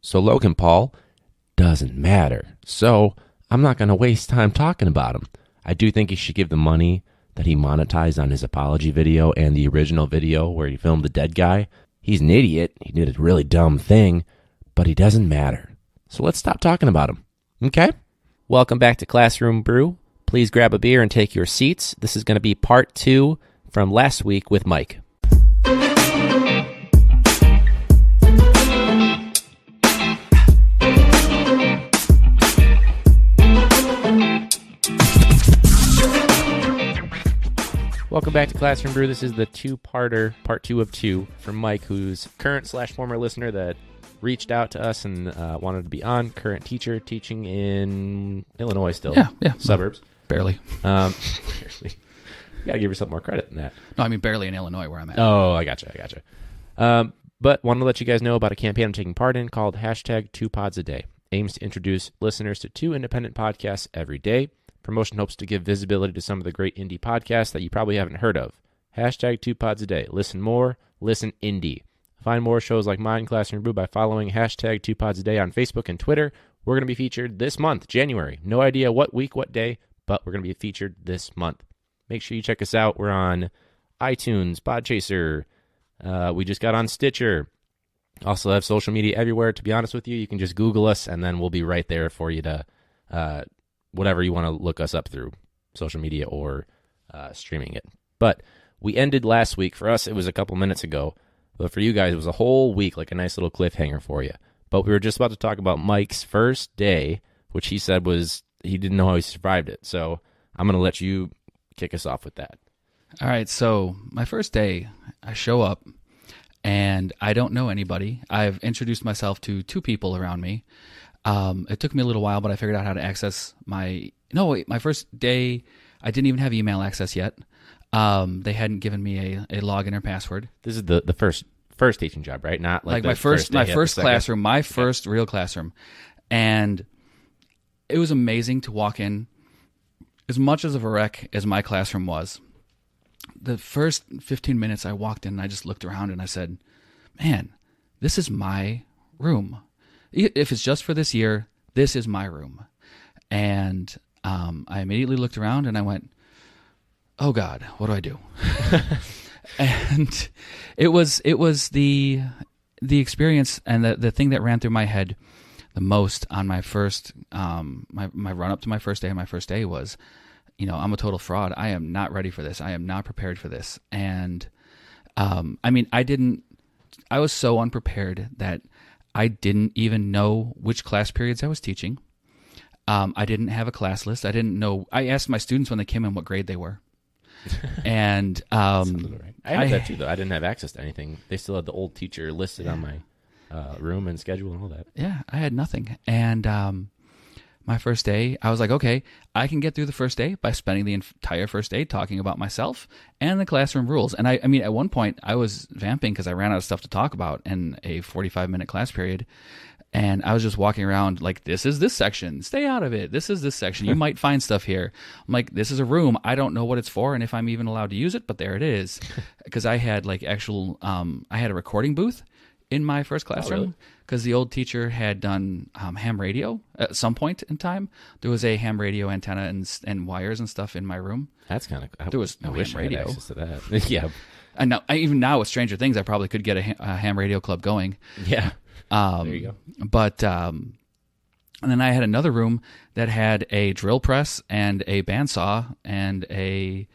So Logan Paul doesn't matter. So I'm not going to waste time talking about him. I do think he should give the money that he monetized on his apology video and the original video where he filmed the dead guy. He's an idiot. He did a really dumb thing, but he doesn't matter. So let's stop talking about him. Okay? Welcome back to Classroom Brew. Please grab a beer and take your seats. This is going to be part 2 from last week with Mike. Welcome back to Classroom Brew. This is the two-parter, part 2 of 2 from Mike, who's current/former listener that reached out to us and wanted to be on. Current teacher teaching in Illinois still. Yeah. Suburbs. Barely. Barely. You got to give yourself more credit than that. No, I mean barely in Illinois where I'm at. Oh, I gotcha. But wanted to let you guys know about a campaign I'm taking part in called #2pods_a_day. Aims to introduce listeners to 2 independent podcasts every day. Promotion hopes to give visibility to some of the great indie podcasts that you probably haven't heard of. #2pods_a_day. Listen more, listen indie. Find more shows like mine, Classroom Brew, by following #2pods_a_day on Facebook and Twitter. We're going to be featured this month, January. No idea what week, what day, but we're going to be featured this month. Make sure you check us out. We're on iTunes, Podchaser. We just got on Stitcher. Also have social media everywhere. To be honest with you, you can just Google us, and then we'll be right there for you to whatever you want to look us up through, social media or streaming it. But we ended last week. For us, it was a couple minutes ago. But for you guys, it was a whole week, like a nice little cliffhanger for you. But we were just about to talk about Mike's first day, which he said was he didn't know how he survived it. So I'm going to let you kick us off with that. All right, so my first day, I show up, and I don't know anybody. I've introduced myself to 2 people around me. It took me a little while, but I figured out how to access my first day, I didn't even have email access yet. They hadn't given me a login or password. This is the first teaching job, right? Not like my first classroom, my first real classroom. And it was amazing to walk in. As much as of a wreck as my classroom was, the first 15 minutes I walked in and I just looked around and I said, man, this is my room. If it's just for this year, this is my room. And I immediately looked around and I went, oh God, what do I do? And it was the experience and the thing that ran through my head the most on my first my run up to my first day. And my first day was, I'm a total fraud. I am not ready for this. I am not prepared for this. And I was so unprepared that I didn't even know which class periods I was teaching. I didn't have a class list. I didn't know. I asked my students when they came in what grade they were. And right. I had that too, though. I didn't have access to anything. They still had the old teacher listed on my room and schedule and all that. Yeah, I had nothing. And my first day, I was like, okay, I can get through the first day by spending the entire first day talking about myself and the classroom rules. And I mean, at one point, I was vamping because I ran out of stuff to talk about in a 45-minute class period. And I was just walking around like, this is this section. Stay out of it. This is this section. You might find stuff here. I'm like, this is a room. I don't know what it's for and if I'm even allowed to use it, but there it is. Because I had like I had a recording booth in my first classroom because the old teacher had done ham radio at some point in time. There was a ham radio antenna and wires and stuff in my room. That's kind of... There was no ham radio. I had access to that. Yeah. And now, even now with Stranger Things, I probably could get a ham radio club going. Yeah. There you go. But and then I had another room that had a drill press and a bandsaw and a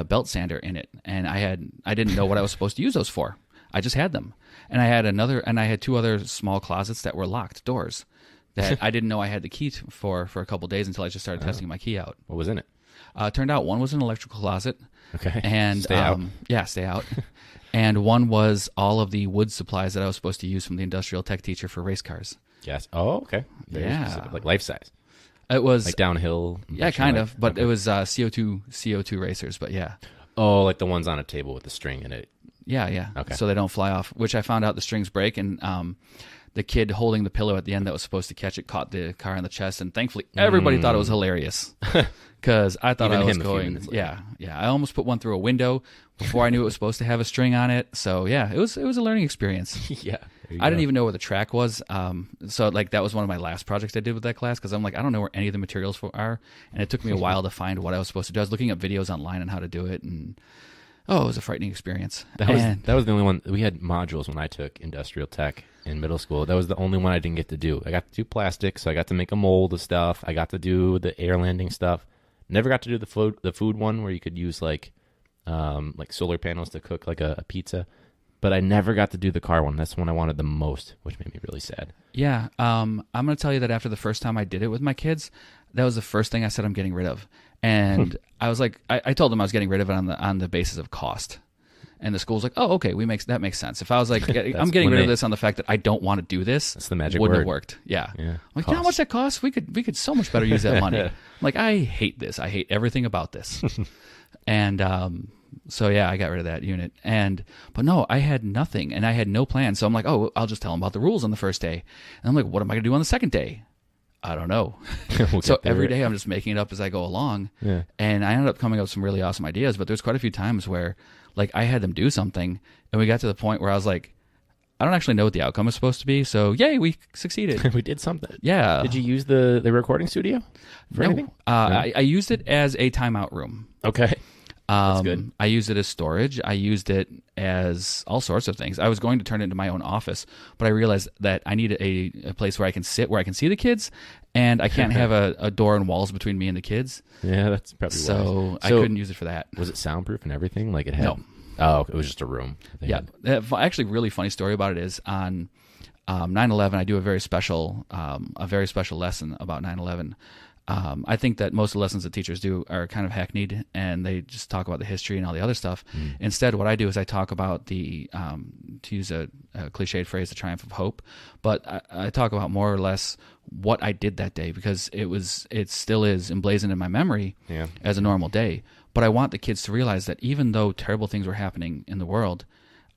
belt sander in it, and I didn't know what I was supposed to use those for. I just had them, and I had 2 other small closets that were locked doors that I didn't know I had the key for a couple of days until I just started testing my key out. What was in it? Turned out one was an electrical closet. Okay. And stay out. Yeah, stay out. And one was all of the wood supplies that I was supposed to use from the industrial tech teacher for race cars. Yes. Oh, okay. Very specific, like life size. It was like downhill. Yeah, kind of. But it was CO2 racers. But yeah. Oh, like the ones on a table with the string in it. Yeah. Okay. So they don't fly off. Which I found out the strings break, and the kid holding the pillow at the end that was supposed to catch it caught the car in the chest, and thankfully everybody thought it was hilarious because I thought Even I was him a few going, minutes later. yeah. I almost put one through a window before I knew it was supposed to have a string on it. So yeah, it was a learning experience. Yeah. I didn't even know where the track was. So like that was one of my last projects I did with that class because I'm like, I don't know where any of the materials are, and it took me a while to find what I was supposed to do. I was looking up videos online on how to do it, and it was a frightening experience. That was the only one. We had modules when I took industrial tech in middle school. That was the only one I didn't get to do. I got to do plastic, so I got to make a mold of stuff. I got to do the air landing stuff. Never got to do the food one where you could use like solar panels to cook like a pizza. But I never got to do the car one. That's the one I wanted the most, which made me really sad. Yeah, I'm going to tell you that after the first time I did it with my kids, that was the first thing I said I'm getting rid of. And I was like, I told them I was getting rid of it on the basis of cost. And the school's like, oh, okay, that makes sense. If I was like, I'm getting rid of this on the fact that I don't want to do this, that's the magic wouldn't word. have worked. Yeah. I'm like, cost. you know how much that costs? We could so much better use that money. I'm like, I hate this. I hate everything about this. And so yeah, I got rid of that unit. But no, I had nothing and I had no plan. So I'm like, oh, I'll just tell them about the rules on the first day. And I'm like, what am I going to do on the second day? I don't know. So every day I'm just making it up as I go along. Yeah. And I ended up coming up with some really awesome ideas, but there's quite a few times where like I had them do something and we got to the point where I was like, I don't actually know what the outcome is supposed to be. So yay, we succeeded. We did something. Yeah. Did you use the recording studio for anything? I used it as a timeout room. Okay. That's good. I used it as storage. I used it as all sorts of things. I was going to turn it into my own office, but I realized that I need a place where I can sit, where I can see the kids, and I can't have a door and walls between me and the kids. Yeah, that's probably so wise. I couldn't use it for that. Was it soundproof and everything? Like it had? No. Oh, it was just a room. Yeah. Actually, really funny story about it is on 9/11. I do a very special lesson about 9/11. I think that most of the lessons that teachers do are kind of hackneyed, and they just talk about the history and all the other stuff. Instead, what I do is I talk about to use a cliched phrase, the triumph of hope. But I talk about more or less what I did that day because it still is emblazoned in my memory as a normal day. But I want the kids to realize that even though terrible things were happening in the world,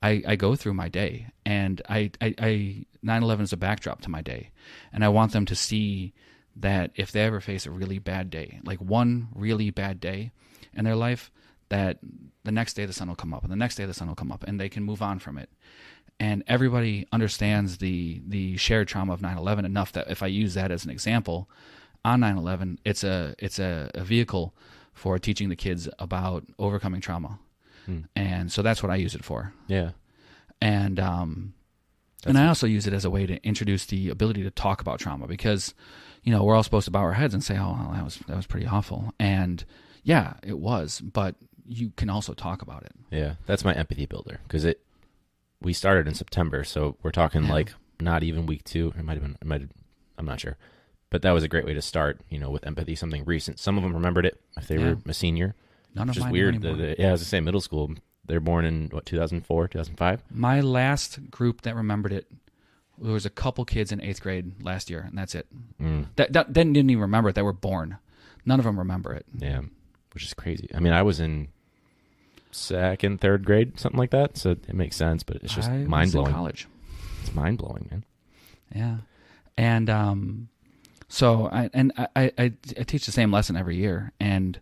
I go through my day, and 9/11 is a backdrop to my day, and I want them to see that if they ever face a really bad day, like one really bad day in their life, that the next day the sun will come up, and the next day the sun will come up, and they can move on from it. And everybody understands the shared trauma of 9/11 enough that if I use that as an example on 9/11, it's a vehicle for teaching the kids about overcoming trauma. And so that's what I use it for. Yeah. And I also use it as a way to introduce the ability to talk about trauma because, we're all supposed to bow our heads and say, oh, well, that was pretty awful. And yeah, it was, but you can also talk about it. Yeah. That's my empathy builder because we started in September. So we're talking like not even week 2. It might have been, I'm not sure. But that was a great way to start, with empathy, something recent. Some of them remembered it if they were a senior. None of which is mine weird. anymore. I was the same middle school. They're born in 2004, 2005. My last group that remembered it, there was a couple kids in 8th grade last year, and that's it. That didn't even remember it. They were born. None of them remember it. Yeah, which is crazy. I mean, I was in 2nd, 3rd grade, something like that. So it makes sense, but it's just mind blowing. College. It's mind blowing, man. Yeah, and so I teach the same lesson every year, and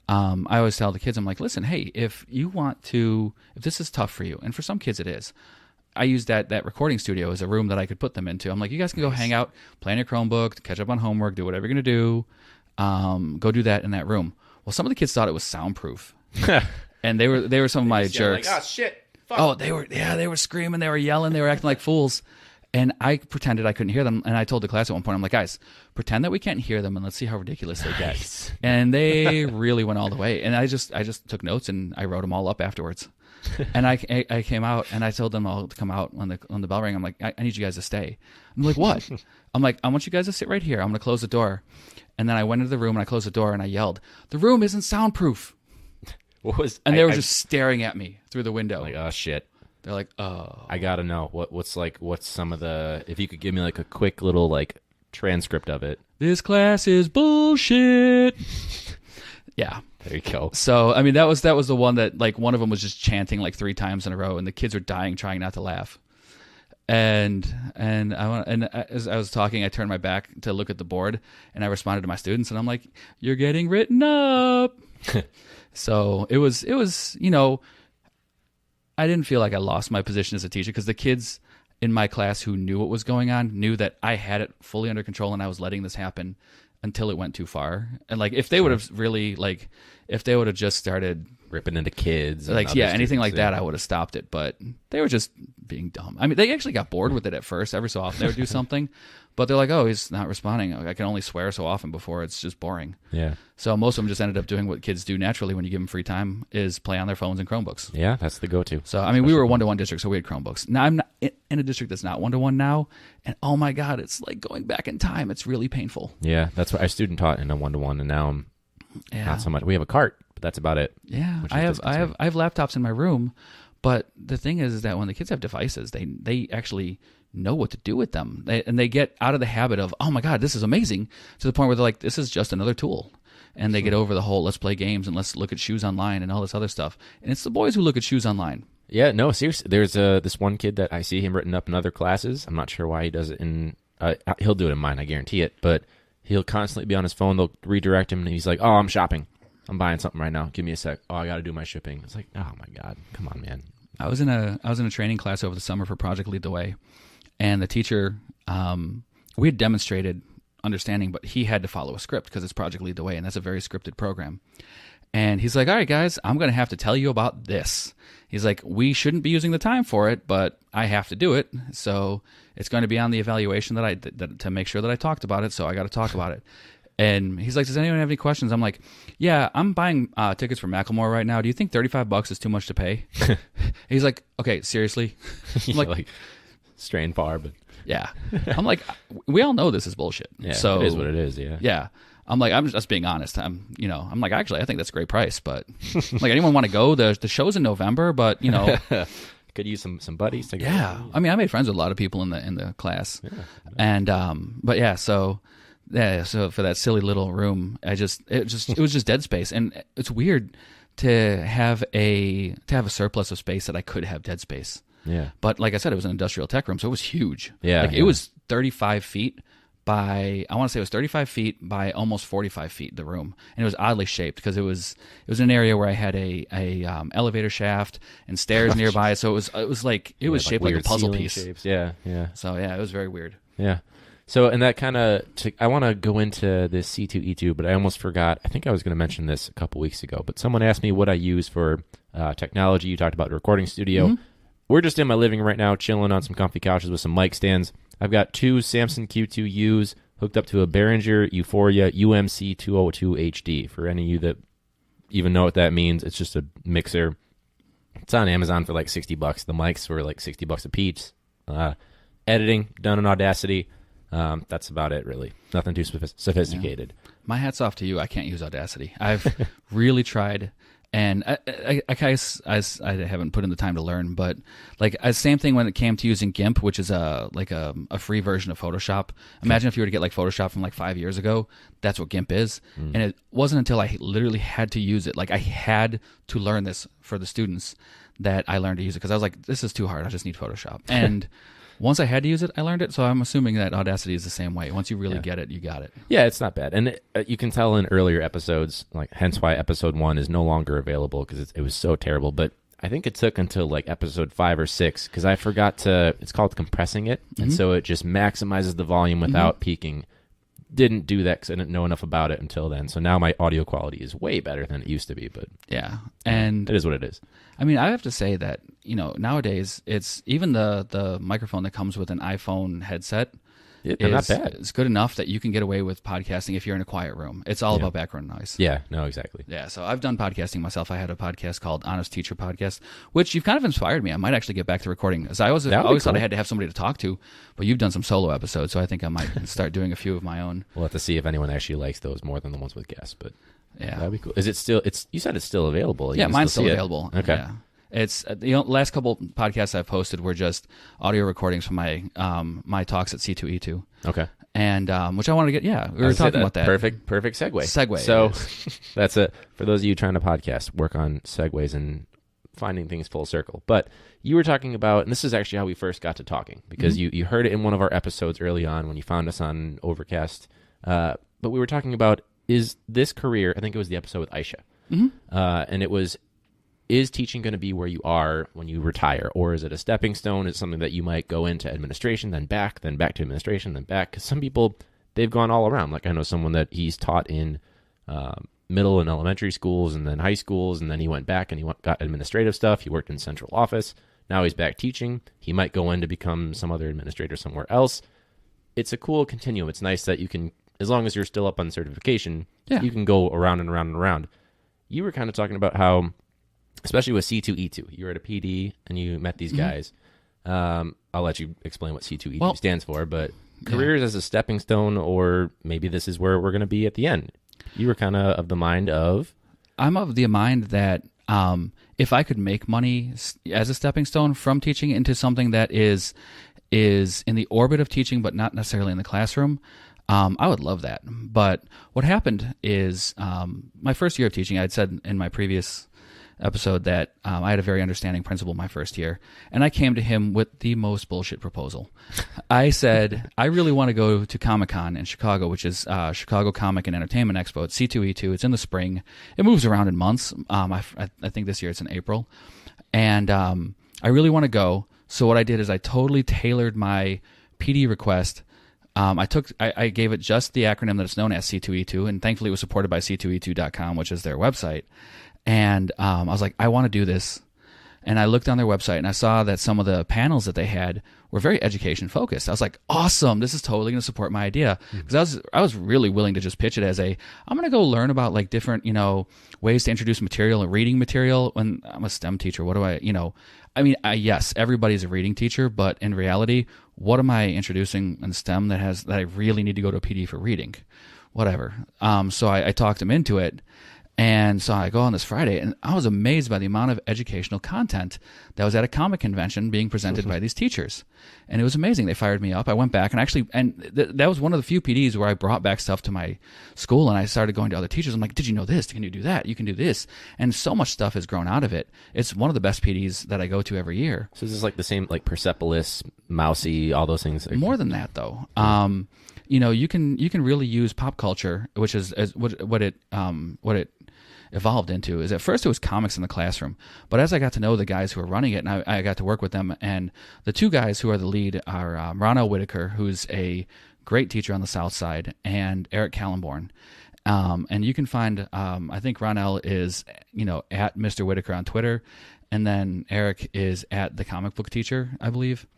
I always tell the kids, I'm like, listen, hey, if this is tough for you, and for some kids it is, I use that recording studio as a room that I could put them into. I'm like, you guys can go hang out, play on your Chromebook, catch up on homework, do whatever you're going to do. Go do that in that room. Well, some of the kids thought it was soundproof. And they were some of my jerks. Like, oh, shit. Fuck. Oh, they were screaming, they were yelling, they were acting like fools. And I pretended I couldn't hear them. And I told the class at one point, I'm like, guys, pretend that we can't hear them and let's see how ridiculous they get. And they really went all the way. And I just took notes and I wrote them all up afterwards. And I came out and I told them all to come out when the bell rang. I'm like, I need you guys to stay. I'm like, what? I'm like, I want you guys to sit right here. I'm going to close the door. And then I went into the room and I closed the door and I yelled, the room isn't soundproof. They were just staring at me through the window. Like, oh, shit. They're like, oh. I got to know. What's some of the, if you could give me like a quick little like transcript of it. This class is bullshit. Yeah. There you go. So, I mean, that was the one that, like, one of them was just chanting like 3 times in a row, and the kids were dying trying not to laugh. As I was talking, I turned my back to look at the board, and I responded to my students, and I'm like, "You're getting written up." So it was, I didn't feel like I lost my position as a teacher because the kids in my class who knew what was going on knew that I had it fully under control and I was letting this happen until it went too far. And like, if they would have really if they would have just started ripping into kids, and anything like that, I would have stopped it. But they were just being dumb. I mean, they actually got bored with it at first. Every so often they would do something, but they're like, "Oh, he's not responding. I can only swear so often before it's just boring." Yeah. So most of them just ended up doing what kids do naturally when you give them free time, is play on their phones and Chromebooks. Yeah, that's the go-to. So I mean, we were a 1-to-1 district, so we had Chromebooks. Now I'm not in a district that's not 1-to-1 now, and oh my God, it's like going back in time. It's really painful. Yeah, that's what I student taught in a 1-to-1, and now I'm not so much. We have a cart, but that's about it. Yeah, I have laptops in my room, but the thing is that when the kids have devices, they actually know what to do with them, and they get out of the habit of, oh my God, this is amazing, to the point where they're like, this is just another tool. And they get over the whole let's play games and let's look at shoes online and all this other stuff. And it's the boys who look at shoes online. Yeah, no, seriously. There's this one kid that I see him written up in other classes. I'm not sure why he does it in. He'll do it in mine, I guarantee it. But he'll constantly be on his phone. They'll redirect him, and he's like, "Oh, I'm shopping. I'm buying something right now. Give me a sec. Oh, I got to do my shipping." It's like, oh my God, come on, man. I was in a training class over the summer for Project Lead the Way, and the teacher, we had demonstrated understanding, but he had to follow a script because it's Project Lead the Way, and that's a very scripted program. And he's like, "All right, guys, I'm going to have to tell you about this." He's like, "We shouldn't be using the time for it, but I have to do it. So it's going to be on the evaluation to make sure that I talked about it. So I got to talk about it." And he's like, "Does anyone have any questions?" I'm like, "Yeah, I'm buying tickets for Macklemore right now. Do you think $35 is too much to pay?" He's like, "Okay, seriously?" I'm like straying far, but yeah. I'm like, we all know this is bullshit. Yeah, so it is what it is. Yeah. Yeah. I'm like, I'm just being honest. I'm like, actually, I think that's a great price, but like, anyone want to go? The show's in November, but could use some buddies to go. Yeah. I mean, I made friends with a lot of people in the class, and but yeah, so for that silly little room, it was just dead space, and it's weird to have a surplus of space that I could have dead space. Yeah. But like I said, it was an industrial tech room, so it was huge. Yeah. It was 35 feet by, I want to say it was 35 feet by almost 45 feet, the room. And it was oddly shaped because it was an area where I had a elevator shaft and stairs nearby. So it was shaped like a puzzle piece. Shapes. Yeah. Yeah. So yeah, it was very weird. Yeah. So, and that kind of, I want to go into this C2E2, but I almost forgot. I think I was going to mention this a couple weeks ago, but someone asked me what I use for technology. You talked about a recording studio. Mm-hmm. We're just in my living right now, chilling on some comfy couches with some mic stands. I've got two Samson Q2Us hooked up to a Behringer Euphoria UMC 202 HD. For any of you that even know what that means, it's just a mixer. It's on Amazon for like $60. The mics were like $60 a piece. Editing done in Audacity. That's about it, really. Nothing too sophisticated. Yeah. My hat's off to you. I can't use Audacity. I've really tried, and I haven't put in the time to learn. But like same thing when it came to using GIMP, which is a free version of Photoshop. Imagine if you were to get like Photoshop from like 5 years ago. That's what GIMP is. And it wasn't until I literally had to use it, like I had to learn this for the students, that I learned to use it, because I was like, this is too hard. I just need Photoshop. And once I had to use it, I learned it. So I'm assuming that Audacity is the same way. Once you really get it, you got it. Yeah, it's not bad. And you can tell in earlier episodes, like hence why episode 1 is no longer available, because it was so terrible. But I think it took until like episode 5 or 6, because I forgot to, it's called compressing it. Mm-hmm. And so it just maximizes the volume without peaking. Didn't do that because I didn't know enough about it until then. So now my audio quality is way better than it used to be. But yeah, and it is what it is. I mean, I have to say that, nowadays it's even the microphone that comes with an iPhone headset. They're not bad. It's good enough that you can get away with podcasting if you're in a quiet room. It's all about background noise. Yeah, no, exactly. Yeah, so I've done podcasting myself. I had a podcast called Honest Teacher Podcast, which you've kind of inspired me. I might actually get back to recording, as I always thought I had to have somebody to talk to, but you've done some solo episodes, so I think I might start doing a few of my own. We'll have to see if anyone actually likes those more than the ones with guests, but yeah, that'd be cool. Is it still? You said it's still available. Yeah, mine's still available. Okay. Yeah. It's last couple podcasts I've posted were just audio recordings from my my talks at C2E2. Okay. And which I wanted to get. Yeah, we were talking about that. Perfect segue. Segue. So that's it. For those of you trying to podcast, work on segues and finding things full circle. But you were talking about, and this is actually how we first got to talking, because you heard it in one of our episodes early on when you found us on Overcast. But we were talking about, is this career, I think it was the episode with Aisha, and it was, is teaching going to be where you are when you retire, or is it a stepping stone? Is it something that you might go into administration, then back to administration, then back? Because some people, they've gone all around. Like I know someone that he's taught in middle and elementary schools and then high schools, and then he went back and got administrative stuff. He worked in central office. Now he's back teaching. He might go in to become some other administrator somewhere else. It's a cool continuum. It's nice that you can, as long as you're still up on certification, you can go around and around and around. You were kind of talking about how, especially with C2E2, you were at a PD and you met these guys. I'll let you explain what C2E2 stands for, but careers as a stepping stone, or maybe this is where we're going to be at the end. You were kind of the mind of? I'm of the mind that if I could make money as a stepping stone from teaching into something that is in the orbit of teaching but not necessarily in the classroom, I would love that. But what happened is my first year of teaching, I'd said in my previous episode that I had a very understanding principal my first year, and I came to him with the most bullshit proposal. I said, I really want to go to Comic-Con in Chicago, which is Chicago Comic and Entertainment Expo. It's C2E2. It's in the spring. It moves around in months. I think this year it's in April. And I really want to go. So what I did is I totally tailored my PD request. I gave it just the acronym that it's known as, C2E2, and thankfully it was supported by C2E2.com, which is their website. And I was like, I want to do this. And I looked on their website and I saw that some of the panels that they had were very education focused. I was like, awesome, this is totally going to support my idea. Because I was really willing to just pitch it as I'm going to go learn about like different, ways to introduce material and reading material. When I'm a STEM teacher, what do yes, everybody's a reading teacher, but in reality, what am I introducing in STEM that I really need to go to a PD for reading? Whatever. So I talked him into it. And so I go on this Friday, and I was amazed by the amount of educational content that was at a comic convention being presented by these teachers. And it was amazing. They fired me up. I went back, and that was one of the few PDs where I brought back stuff to my school, and I started going to other teachers. I'm like, did you know this? Can you do that? You can do this. And so much stuff has grown out of it. It's one of the best PDs that I go to every year. So this is like the same, like Persepolis, Mousy, all those things. More than that, though. You can really use pop culture, which is what it evolved into. Is at first it was comics in the classroom, but as I got to know the guys who are running it, and I got to work with them, and the two guys who are the lead are Ronell Whitaker, who's a great teacher on the South Side, and Eric Callenborn. And you can find, I think Ronell is, at Mr. Whitaker on Twitter, and then Eric is at the Comic Book Teacher, I believe.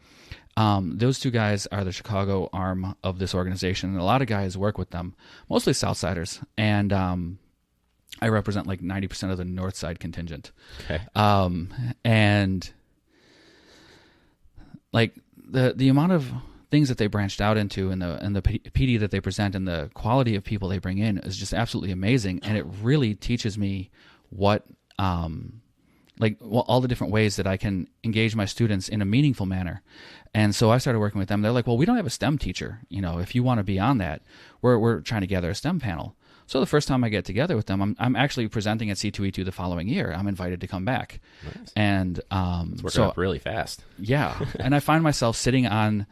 Those two guys are the Chicago arm of this organization, and a lot of guys work with them, mostly Southsiders, and I represent like 90% of the North Side contingent. Okay. And like the amount of things that they branched out into and the PD that they present and the quality of people they bring in is just absolutely amazing, and it really teaches me what all the different ways that I can engage my students in a meaningful manner. And so I started working with them. They're like, well, we don't have a STEM teacher. If you want to be on that, we're trying to gather a STEM panel. So the first time I get together with them, I'm actually presenting at C2E2 the following year. I'm invited to come back. Nice. And it's working up really fast. Yeah. And I find myself sitting on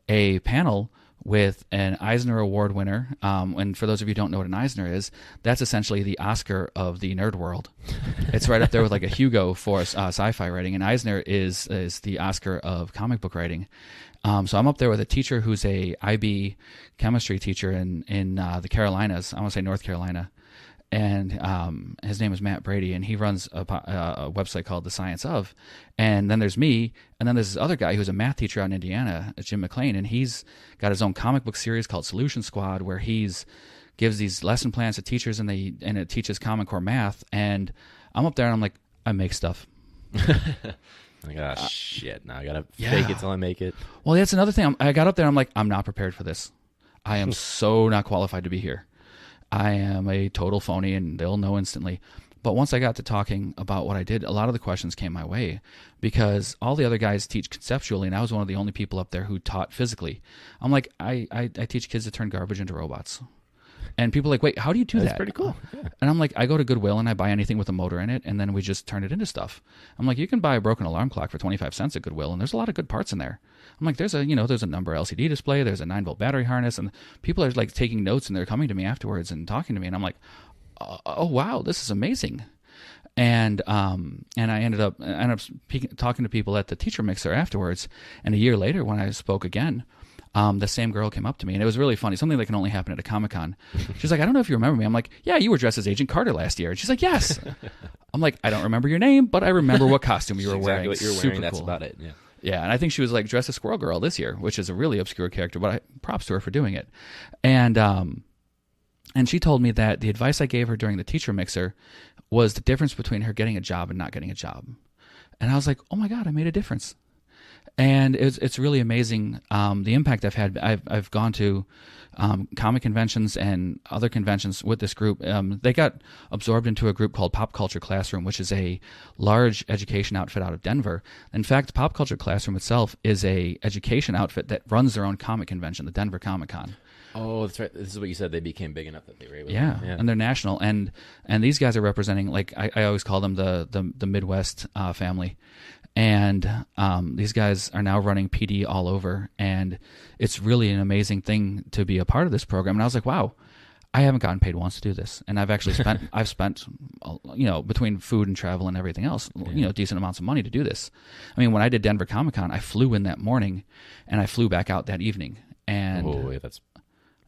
a panel with an Eisner Award winner. And for those of you who don't know what an Eisner is, that's essentially the Oscar of the nerd world. It's right up there with like a Hugo for sci-fi writing. And Eisner is the Oscar of comic book writing. So I'm up there with a teacher who's a IB chemistry teacher in the Carolinas. I want to say North Carolina. And his name is Matt Brady, and he runs a website called The Science Of. And then there's me, and then there's this other guy who's a math teacher out in Indiana, Jim McLean, and he's got his own comic book series called Solution Squad, where gives these lesson plans to teachers, and it teaches Common Core math. And I'm up there, and I'm like, I make stuff. I got shit. Now I gotta fake it till I make it. Well, that's another thing. I got up there. I'm like, I'm not prepared for this. I am so not qualified to be here. I am a total phony, and they'll know instantly. But once I got to talking about what I did, a lot of the questions came my way because all the other guys teach conceptually, and I was one of the only people up there who taught physically. I'm like, I teach kids to turn garbage into robots. And people are like, wait, how do you do that? That's pretty cool. Yeah. And I'm like, I go to Goodwill and I buy anything with a motor in it, and then we just turn it into stuff. I'm like, you can buy a broken alarm clock for 25 cents at Goodwill, and there's a lot of good parts in there. I'm like, there's a number LCD display, there's a 9-volt battery harness, and people are like taking notes, and they're coming to me afterwards and talking to me, and I'm like, oh wow, this is amazing. And I ended up talking to people at the teacher mixer afterwards, and a year later when I spoke again, the same girl came up to me, and it was really funny, something that can only happen at a Comic-Con. She's like, I don't know if you remember me. I'm like, yeah, you were dressed as Agent Carter last year. And she's like, yes. I'm like, I don't remember your name, but I remember what costume you were wearing. Exactly what you're wearing, that's about it. Yeah. Yeah, and I think she was like dressed as Squirrel Girl this year, which is a really obscure character, but props to her for doing it. And she told me that the advice I gave her during the teacher mixer was the difference between her getting a job and not getting a job. And I was like, oh my God, I made a difference. And it's really amazing the impact I've had. I've gone to comic conventions and other conventions with this group. They got absorbed into a group called Pop Culture Classroom, which is a large education outfit out of Denver. In fact, Pop Culture Classroom itself is a education outfit that runs their own comic convention, the Denver Comic-Con. Oh, that's right. This is what you said. They became big enough that they were able to. Yeah, and they're national. And these guys are representing, like, I always call them the Midwest family. And these guys are now running PD all over, and it's really an amazing thing to be a part of this program. And I was like, wow, I haven't gotten paid once to do this, and I've actually spent between food and travel and everything else, decent amounts of money to do this. I mean, when I did Denver Comic-Con, I flew in that morning, and I flew back out that evening. And that's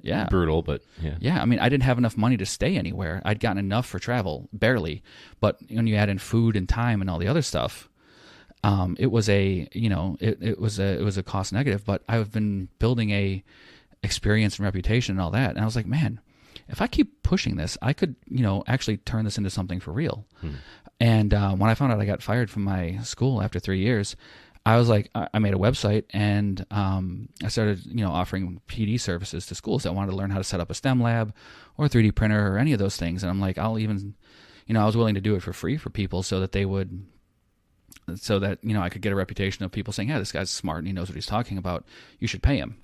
yeah, brutal, but yeah. Yeah, I mean, I didn't have enough money to stay anywhere. I'd gotten enough for travel, barely, but when you add in food and time and all the other stuff. It was it was a cost negative, but I've been building a experience and reputation and all that. And I was like, man, if I keep pushing this, I could, actually turn this into something for real. And when I found out I got fired from my school after 3 years, I was like, I made a website, and I started, offering PD services to schools that wanted to learn how to set up a STEM lab or a 3D printer or any of those things. And I'm like, I'll even, I was willing to do it for free for people so that I could get a reputation of people saying, yeah, this guy's smart and he knows what he's talking about. You should pay him.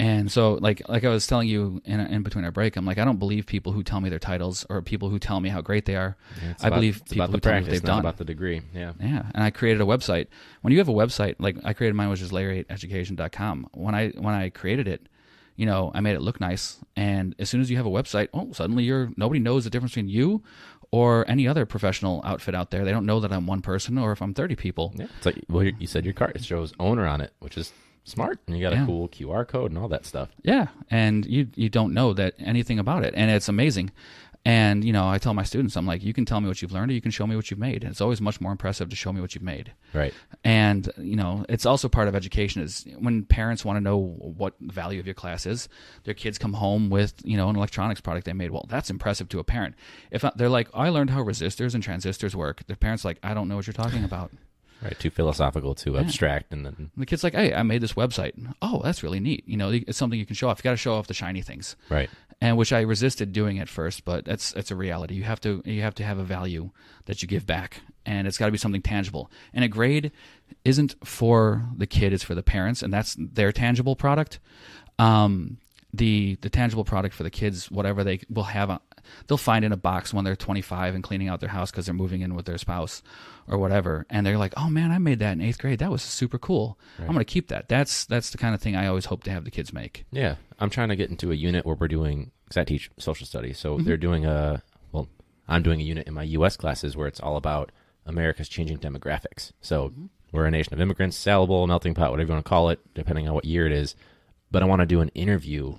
And so like I was telling you in between our break, I'm like, I don't believe people who tell me their titles or people who tell me how great they are. Yeah, I believe people who tell me what they've done. About the degree. Yeah. Yeah. And I created a website. When you have a website, like I created mine, which is layer8education.com. When I created it, I made it look nice. And as soon as you have a website, suddenly nobody knows the difference between you or any other professional outfit out there. They don't know that I'm one person or if I'm 30 people. Yeah, it's like, well, you said your card, it shows owner on it, which is smart. And you got a cool QR code and all that stuff. Yeah, and you don't know that anything about it, and it's amazing. And, I tell my students, I'm like, you can tell me what you've learned or you can show me what you've made. And it's always much more impressive to show me what you've made. Right. And, it's also part of education is when parents want to know what the value of your class is, their kids come home with, an electronics product they made. Well, that's impressive to a parent. If they're like, I learned how resistors and transistors work. The parent's like, I don't know what you're talking about. Right, too philosophical, too abstract, and then the kid's like, "Hey, I made this website. Oh, that's really neat. It's something you can show off. You got to show off the shiny things." Right. And which I resisted doing at first, but it's a reality. You have to have a value that you give back, and it's got to be something tangible. And a grade isn't for the kid; it's for the parents, and that's their tangible product. The tangible product for the kids, whatever they will have, they'll find in a box when they're 25 and cleaning out their house because they're moving in with their spouse or whatever, and they're like, "Oh man, I made that in 8th grade. That was super cool. Right. I'm going to keep that." That's the kind of thing I always hope to have the kids make. Yeah, I'm trying to get into a unit where we're doing, because I teach social studies, so they're doing I'm doing a unit in my U.S. classes where it's all about America's changing demographics. So we're a nation of immigrants, salable, melting pot, whatever you want to call it, depending on what year it is. But I want to do an interview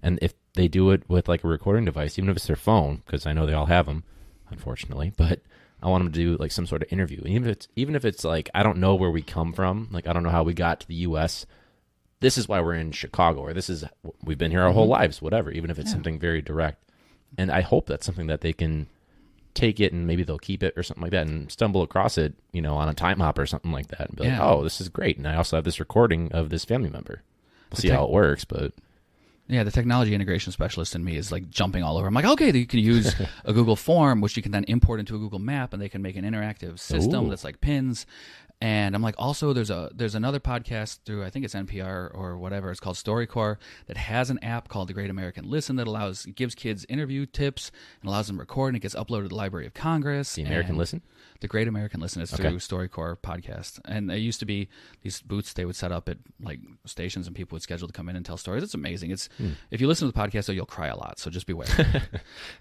and if they do it with like a recording device, even if it's their phone, because I know they all have them, unfortunately, but I want them to do like some sort of interview. And even if it's like, I don't know where we come from, like I don't know how we got to the U.S., this is why we're in Chicago, or we've been here our whole lives, whatever, even if it's something very direct. And I hope that's something that they can take it and maybe they'll keep it or something like that and stumble across it, on a time hop or something like that. And be like, oh, this is great. And I also have this recording of this family member. We'll see how it works, but... Yeah, the technology integration specialist in me is like jumping all over. I'm like, okay, you can use a Google form, which you can then import into a Google map, and they can make an interactive system that's like pins. And I'm like, also, there's another podcast through, I think it's NPR or whatever. It's called StoryCorps that has an app called The Great American Listen that gives kids interview tips and allows them to record, and it gets uploaded to the Library of Congress. The American Listen? The Great American Listen is through StoryCorps podcast. And there used to be these booths they would set up at like stations, and people would schedule to come in and tell stories. It's amazing. If you listen to the podcast, though, you'll cry a lot. So just beware.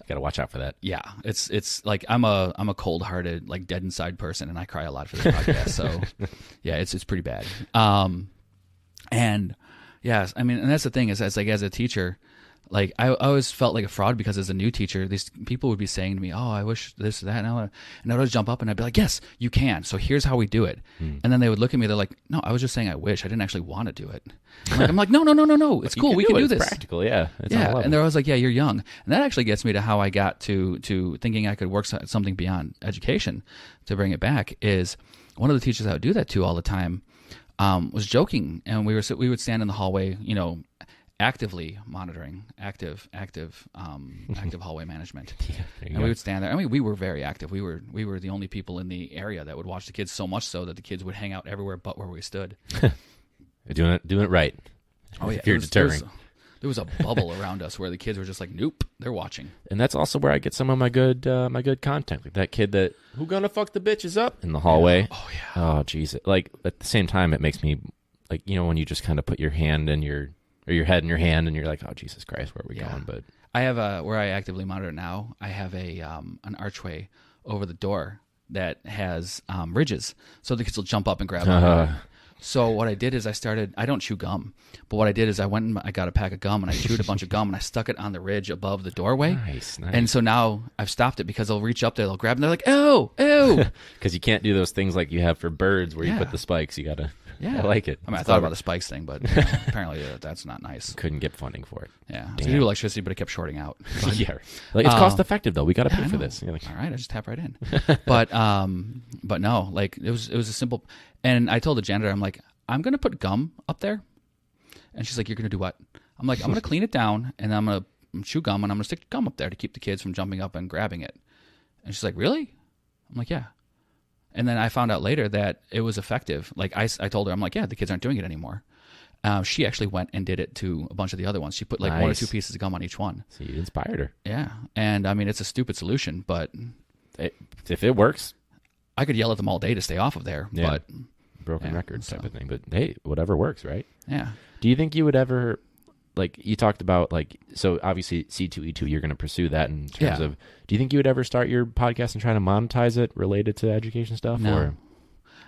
Got to watch out for that. Yeah, it's like I'm a cold-hearted, like dead inside person, and I cry a lot for this podcast. So yeah, it's pretty bad. And yes, I mean, and that's the thing is, as a teacher, like I always felt like a fraud because as a new teacher, these people would be saying to me, "Oh, I wish this or that," and I'd always jump up and I'd be like, "Yes, you can. So here's how we do it." And then they would look at me, they're like, "No, I was just saying I wish. I didn't actually want to do it." I'm like, "No. It's cool. We can do this. It's practical, yeah. It's yeah." And they're always like, "Yeah, you're young," and that actually gets me to how I got to thinking I could work something beyond education. To bring it back is one of the teachers I would do that to all the time was joking, and we would stand in the hallway, actively monitoring, active hallway management. And we would stand there. I mean, we were very active. We were the only people in the area that would watch the kids, so much so that the kids would hang out everywhere but where we stood. Doing it right. Oh yeah, if you're deterring. There was a bubble around us where the kids were just like, nope, they're watching. And that's also where I get some of my good content. Like that kid that, who gonna fuck the bitches up in the hallway. Yeah. Oh yeah. Oh jeez. Like at the same time, it makes me like, when you just kind of put your hand in your head in your hand and you're like, oh Jesus Christ, where are we going? But I have where I actively monitor now, I have an archway over the door that has ridges, so the kids will jump up and grab on it. So what I did is I don't chew gum, but what I did is I went and I got a pack of gum and I chewed a bunch of gum and I stuck it on the ridge above the doorway. Nice. And so now I've stopped it because they'll reach up there, they'll grab, and they're like, ew. Because you can't do those things like you have for birds where you put the spikes. You gotta. Yeah, I like it. I mean, I thought about the spikes thing, but apparently that's not nice. Couldn't get funding for it. Yeah, so you do electricity, but it kept shorting out. Yeah, like it's cost effective though. We got to pay for this. Like, all right, I just tap right in. But no, like it was a simple. And I told the janitor, I'm like, I'm gonna put gum up there, and she's like, you're gonna do what? I'm like, I'm gonna clean it down, and I'm gonna chew gum, and I'm gonna stick gum up there to keep the kids from jumping up and grabbing it. And she's like, really? I'm like, yeah. And then I found out later that it was effective. Like I told her, I'm like, yeah, the kids aren't doing it anymore. She actually went and did it to a bunch of the other ones. She put like one or two pieces of gum on each one. So you inspired her. Yeah. And I mean, it's a stupid solution, but if it works, I could yell at them all day to stay off of there. Yeah. But broken record type of thing. But hey, whatever works, right? Yeah. Do you think you would ever, like you talked about, like, so obviously C2E2, you're going to pursue that in terms of, do you think you would ever start your podcast and try to monetize it related to education stuff? No. Or?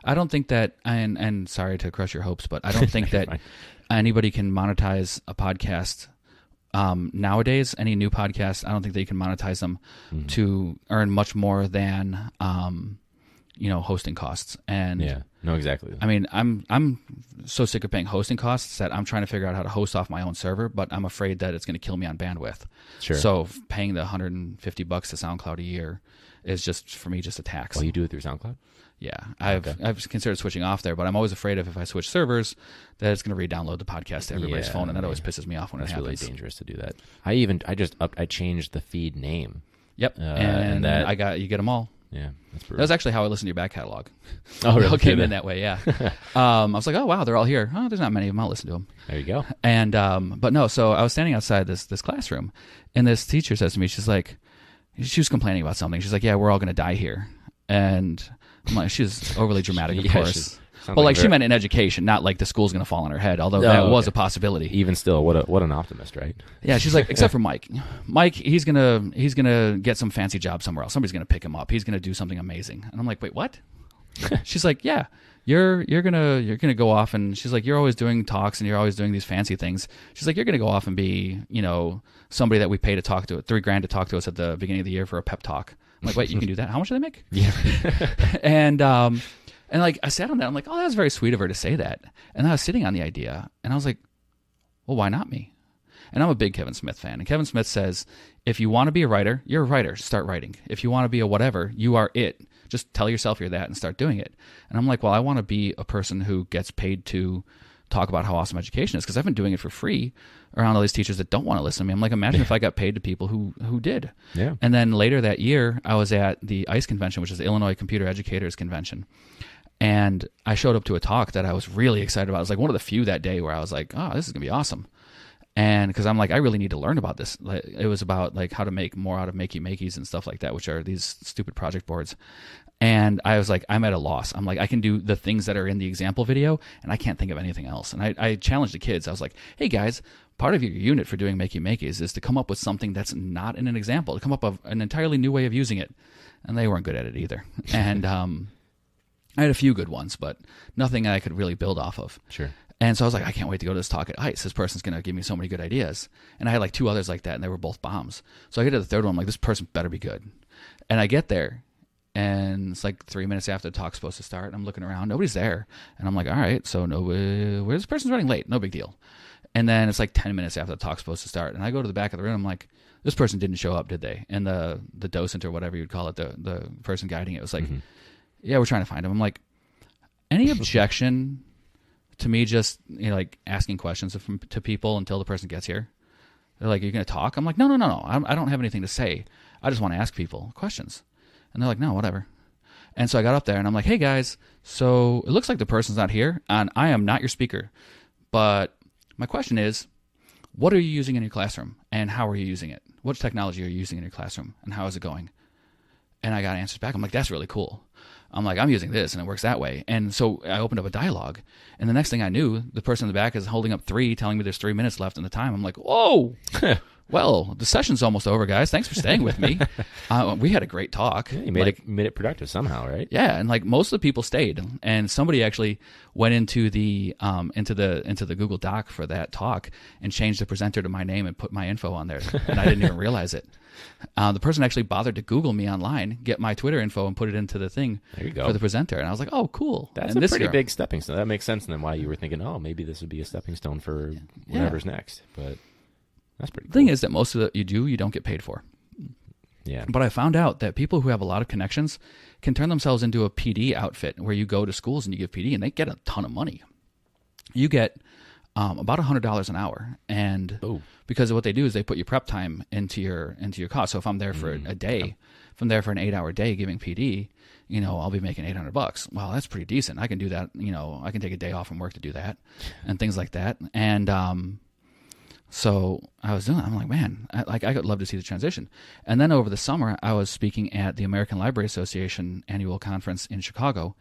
I don't think that, and sorry to crush your hopes, but I don't think that anybody can monetize a podcast nowadays. Any new podcast, I don't think they can monetize them to earn much more than hosting costs. And yeah, no, exactly. I mean, I'm so sick of paying hosting costs that I'm trying to figure out how to host off my own server, but I'm afraid that it's going to kill me on bandwidth. Sure. So paying the $150 to SoundCloud a year is just, for me, just a tax. Well, you do it through SoundCloud? Yeah, I've considered switching off there, but I'm always afraid if I switch servers that it's going to re-download the podcast to everybody's phone, and that always pisses me off when it happens. That's really dangerous to do that. I changed the feed name. Yep, and that you get them all. Yeah, that's brutal. That was actually how I listened to your back catalog. Oh, really? It all came in that way, yeah. I was like, oh wow, they're all here. Oh, there's not many of them. I'll listen to them. There you go. And but no, so I was standing outside this classroom, and this teacher says to me, she was complaining about something. She's like, yeah, we're all going to die here, and I'm like, she's overly dramatic, of course. But like she meant in education, not like the school's going to fall on her head, although that was a possibility. Even still, what an optimist, right? Yeah, she's like, except for Mike. Mike, he's gonna get some fancy job somewhere else. Somebody's gonna pick him up. He's gonna do something amazing. And I'm like, wait, what? She's like, yeah, you're gonna go off, and she's like, you're always doing talks and you're always doing these fancy things. She's like, you're gonna go off and be, somebody that we pay to talk to, $3,000 to talk to us at the beginning of the year for a pep talk. I'm like, wait, you can do that? How much do they make? Yeah. And like I sat on that, I'm like, oh, that's very sweet of her to say that. And I was sitting on the idea, and I was like, well, why not me? And I'm a big Kevin Smith fan. And Kevin Smith says, if you want to be a writer, you're a writer. Start writing. If you want to be a whatever, you are it. Just tell yourself you're that and start doing it. And I'm like, well, I want to be a person who gets paid to talk about how awesome education is, because I've been doing it for free around all these teachers that don't want to listen to me. I'm like, imagine if I got paid to people who did. Yeah. And then later that year, I was at the ICE convention, which is the Illinois Computer Educators Convention. And I showed up to a talk that I was really excited about. It was like one of the few that day where I was like, oh, this is going to be awesome. And because I'm like, I really need to learn about this. Like, it was about like how to make more out of makey makeys and stuff like that, which are these stupid project boards. And I was like, I'm at a loss. I'm like, I can do the things that are in the example video, and I can't think of anything else. And I challenged the kids. I was like, hey guys, part of your unit for doing makey makeys is to come up with something that's not in an example, to come up with an entirely new way of using it. And they weren't good at it either. And I had a few good ones, but nothing I could really build off of. Sure. And so I was like, I can't wait to go to this talk at ICE. This person's going to give me so many good ideas. And I had like 2 others like that, and they were both bombs. So I get to the third one, I'm like, this person better be good. And I get there, and it's like 3 minutes after the talk's supposed to start, and I'm looking around, nobody's there. And I'm like, all right, so where this person's running late, no big deal. And then it's like 10 minutes after the talk's supposed to start, and I go to the back of the room, I'm like, this person didn't show up, did they? And the docent or whatever you'd call it, the person guiding it was like, yeah, we're trying to find him. I'm like, any objection to me just like asking questions to people until the person gets here? They're like, are you going to talk? I'm like, no. I don't have anything to say. I just want to ask people questions. And they're like, no, whatever. And so I got up there and I'm like, hey guys, so it looks like the person's not here and I am not your speaker. But my question is, what are you using in your classroom and how are you using it? What technology are you using in your classroom and how is it going? And I got answers back. I'm like, that's really cool. I'm like, I'm using this and it works that way. And so I opened up a dialogue. And the next thing I knew, the person in the back is holding up 3, telling me there's 3 minutes left in the time. I'm like, whoa. Well, the session's almost over, guys. Thanks for staying with me. We had a great talk. Yeah, you made it productive somehow, right? Yeah, and like most of the people stayed, and somebody actually went into the Google Doc for that talk and changed the presenter to my name and put my info on there, and I didn't even realize it. The person actually bothered to Google me online, get my Twitter info, and put it into the thing for the presenter, and I was like, oh, cool. That's a pretty big stepping stone. That makes sense then why you were thinking, oh, maybe this would be a stepping stone for whatever's next, but. That's pretty cool. The thing is that most of you don't get paid for. Yeah. But I found out that people who have a lot of connections can turn themselves into a PD outfit where you go to schools and you give PD and they get a ton of money. You get about $100 an hour. And because of what they do is they put your prep time into your cost. So if I'm there for a day, if I'm there for an 8-hour day giving PD, I'll be making $800. Well, that's pretty decent. I can do that. I can take a day off from work to do that and things like that. And, so I was doing it. I'm like, man, I could love to see the transition. And then over the summer, I was speaking at the American Library Association annual conference in Chicago.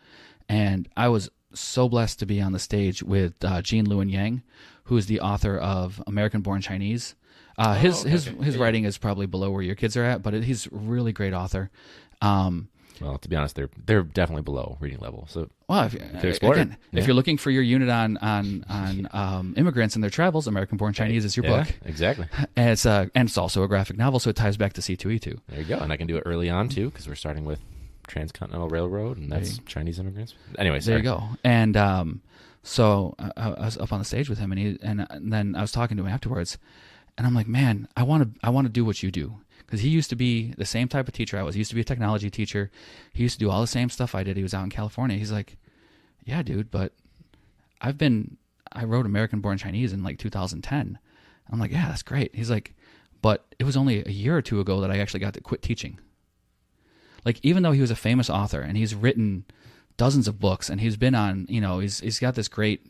And I was so blessed to be on the stage with Jean Lewin Yang, who is the author of American Born Chinese. His writing is probably below where your kids are at, but he's a really great author. Well, to be honest, they're definitely below reading level. So, well, if you're looking for your unit on immigrants and their travels, American Born Chinese is your book. Exactly. And it's also a graphic novel, so it ties back to C2E2. There you go, and I can do it early on too because we're starting with Transcontinental Railroad, and that's Chinese immigrants. Anyway, there you go. And so I was up on the stage with him, and then I was talking to him afterwards, and I'm like, man, I want to do what you do. Because he used to be the same type of teacher I was. He used to be a technology teacher. He used to do all the same stuff I did. He was out in California. He's like, yeah, dude, but I wrote American Born Chinese in like 2010. I'm like, yeah, that's great. He's like, but it was only a year or two ago that I actually got to quit teaching. Like, even though he was a famous author and he's written dozens of books and he's been on, he's got this great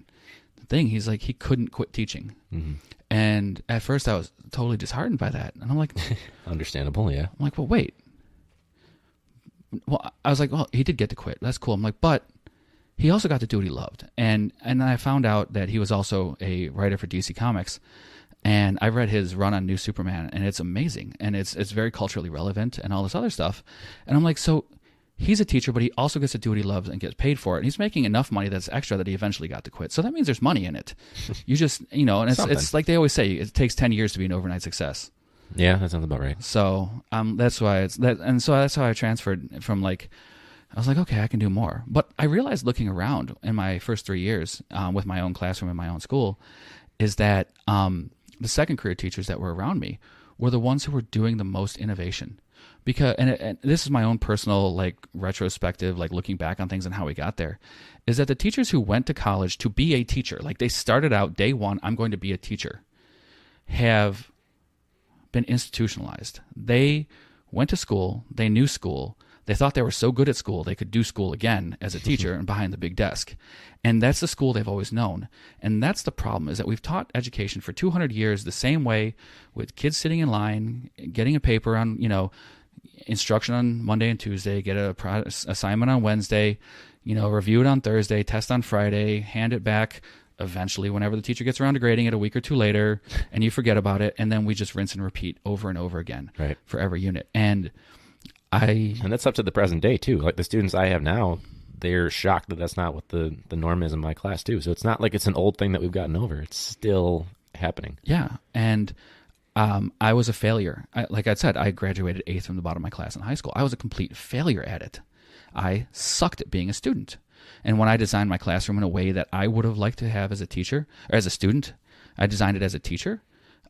thing. He's like, he couldn't quit teaching. Mm-hmm. And at first I was totally disheartened by that. And I'm like, understandable, yeah. I'm like, well, wait. Well, I was like, well, he did get to quit. That's cool. I'm like, but he also got to do what he loved. And then I found out that he was also a writer for DC Comics. And I read his run on New Superman, and it's amazing. And it's very culturally relevant and all this other stuff. And I'm like, so he's a teacher, but he also gets to do what he loves and gets paid for it. And he's making enough money that's extra that he eventually got to quit. So that means there's money in it. You just, and it's like they always say, it takes 10 years to be an overnight success. Yeah, that sounds about right. So that's why so that's how I transferred from I was like, okay, I can do more. But I realized looking around in my first 3 years with my own classroom in my own school is that the second career teachers that were around me were the ones who were doing the most innovation. because and this is my own personal like retrospective, like looking back on things and how we got there, is that the teachers who went to college to be a teacher, like they started out day one, I'm going to be a teacher, have been institutionalized. They went to school, they knew school, they thought they were so good at school they could do school again as a teacher and behind the big desk. And that's the school they've always known. And that's the problem, is that we've taught education for 200 years the same way, with kids sitting in line, getting a paper on, instruction on Monday and Tuesday, get a assignment on Wednesday, review it on Thursday, test on Friday, hand it back eventually whenever the teacher gets around to grading it a week or two later, and you forget about it. And then we just rinse and repeat over and over again for every unit. And that's up to the present day too. Like the students I have now, they're shocked that that's not what the norm is in my class too. So it's not like it's an old thing that we've gotten over. It's still happening. Yeah. And I was a failure. Like I said, I graduated 8th from the bottom of my class in high school. I was a complete failure at it. I sucked at being a student. And when I designed my classroom in a way that I would have liked to have as a teacher or as a student, I designed it as a teacher.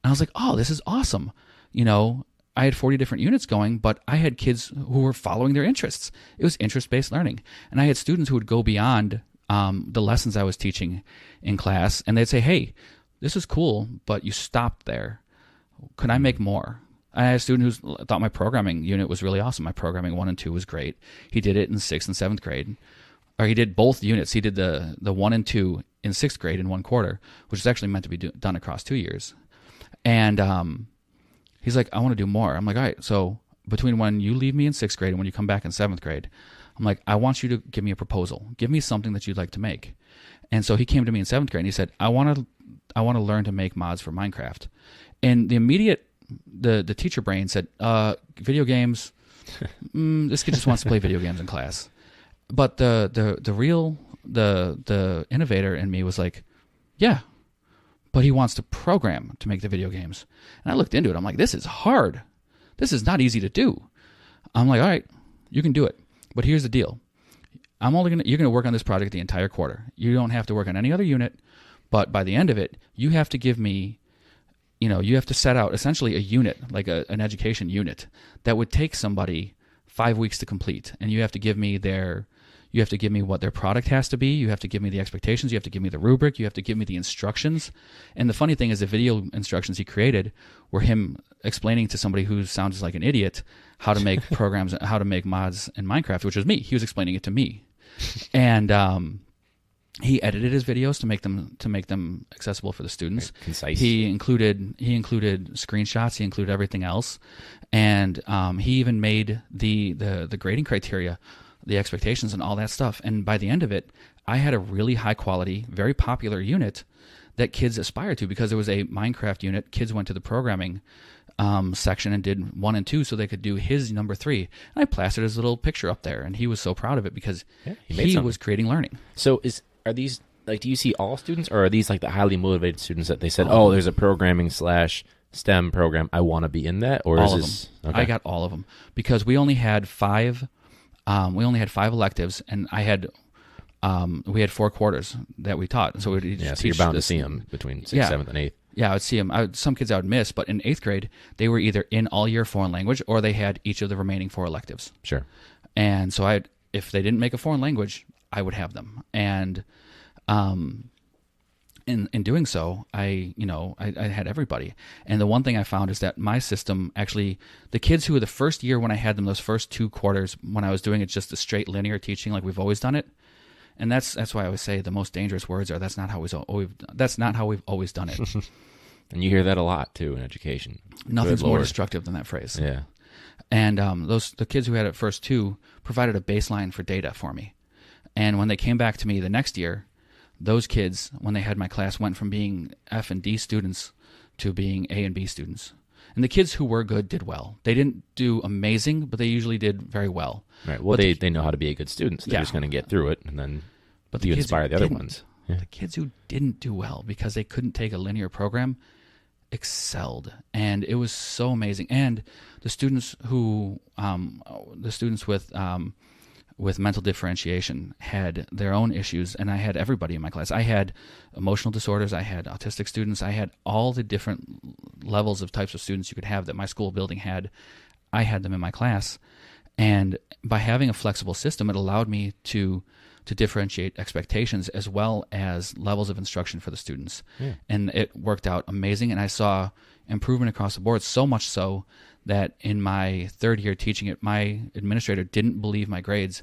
And I was like, oh, this is awesome. I had 40 different units going, but I had kids who were following their interests. It was interest-based learning. And I had students who would go beyond the lessons I was teaching in class, and they'd say, hey, this is cool, but you stopped there. Could I make more? I had a student who thought my programming unit was really awesome. My programming 1 and 2 was great. He did it in 6th and 7th grade. Or he did both units. He did the 1 and 2 in 6th grade in 1 quarter, which is actually meant to be done across 2 years. And he's like, I want to do more. I'm like, all right, so between when you leave me in 6th grade and when you come back in 7th grade, I'm like, I want you to give me a proposal. Give me something that you'd like to make. And so he came to me in 7th grade and he said, I want to learn to make mods for Minecraft. And the immediate, the teacher brain said, video games, this kid just wants to play video games in class. But the innovator in me was like, yeah, but he wants to program to make the video games. And I looked into it. I'm like, this is hard. This is not easy to do. I'm like, all right, you can do it. But here's the deal. You're going to work on this project the entire quarter. You don't have to work on any other unit, but by the end of it, you have to give me, you have to set out essentially a unit, like an education unit that would take somebody 5 weeks to complete. And you have to give me what their product has to be. You have to give me the expectations. You have to give me the rubric. You have to give me the instructions. And the funny thing is the video instructions he created were him explaining to somebody who sounds like an idiot how to make programs, how to make mods in Minecraft, which was me. He was explaining it to me. And he edited his videos to make them accessible for the students. Right. Concise. He included screenshots. He included everything else. And he even made the grading criteria, the expectations and all that stuff. And by the end of it, I had a really high quality, very popular unit that kids aspired to, because it was a Minecraft unit. Kids went to the programming section and did 1 and 2 so they could do his number 3. And I plastered his little picture up there, and he was so proud of it because he was creating learning. So are these, like, do you see all students, or are these like the highly motivated students that they said, oh, there's a programming / STEM program, I want to be in that? Or all is this of them? Okay. I got all of them, because we only had 5 electives, and we had 4 quarters that we taught. So so you're bound to see them between 6th, 7th, and 8th. Yeah, I would see them. Some kids I would miss, but in 8th grade, they were either in all year foreign language, or they had each of the remaining 4 electives. Sure. And so if they didn't make a foreign language, I would have them. And in doing so, I had everybody. And the one thing I found is that my system actually, the kids who were the first year when I had them, those first 2 quarters, when I was doing it just a straight linear teaching like we've always done it, and that's why I always say the most dangerous words are that's not how we've always done it. And you hear that a lot too in education. Nothing's more destructive than that phrase. Yeah. And the kids who had it first 2 provided a baseline for data for me. And when they came back to me the next year, those kids, when they had my class, went from being F and D students to being A and B students. And the kids who were good did well. They didn't do amazing, but they usually did very well. Right. Well, they know how to be a good student, so they're just going to get through it, and then you inspire the other ones. Yeah. The kids who didn't do well because they couldn't take a linear program excelled, and it was so amazing. And the students with mental differentiation had their own issues, and I had everybody in my class. I had emotional disorders, I had autistic students, I had all the different levels of types of students you could have that my school building had. I had them in my class. And by having a flexible system, it allowed me to differentiate expectations as well as levels of instruction for the students. Yeah. And it worked out amazing. And I saw improvement across the board, so much so that in my third year teaching it, my administrator didn't believe my grades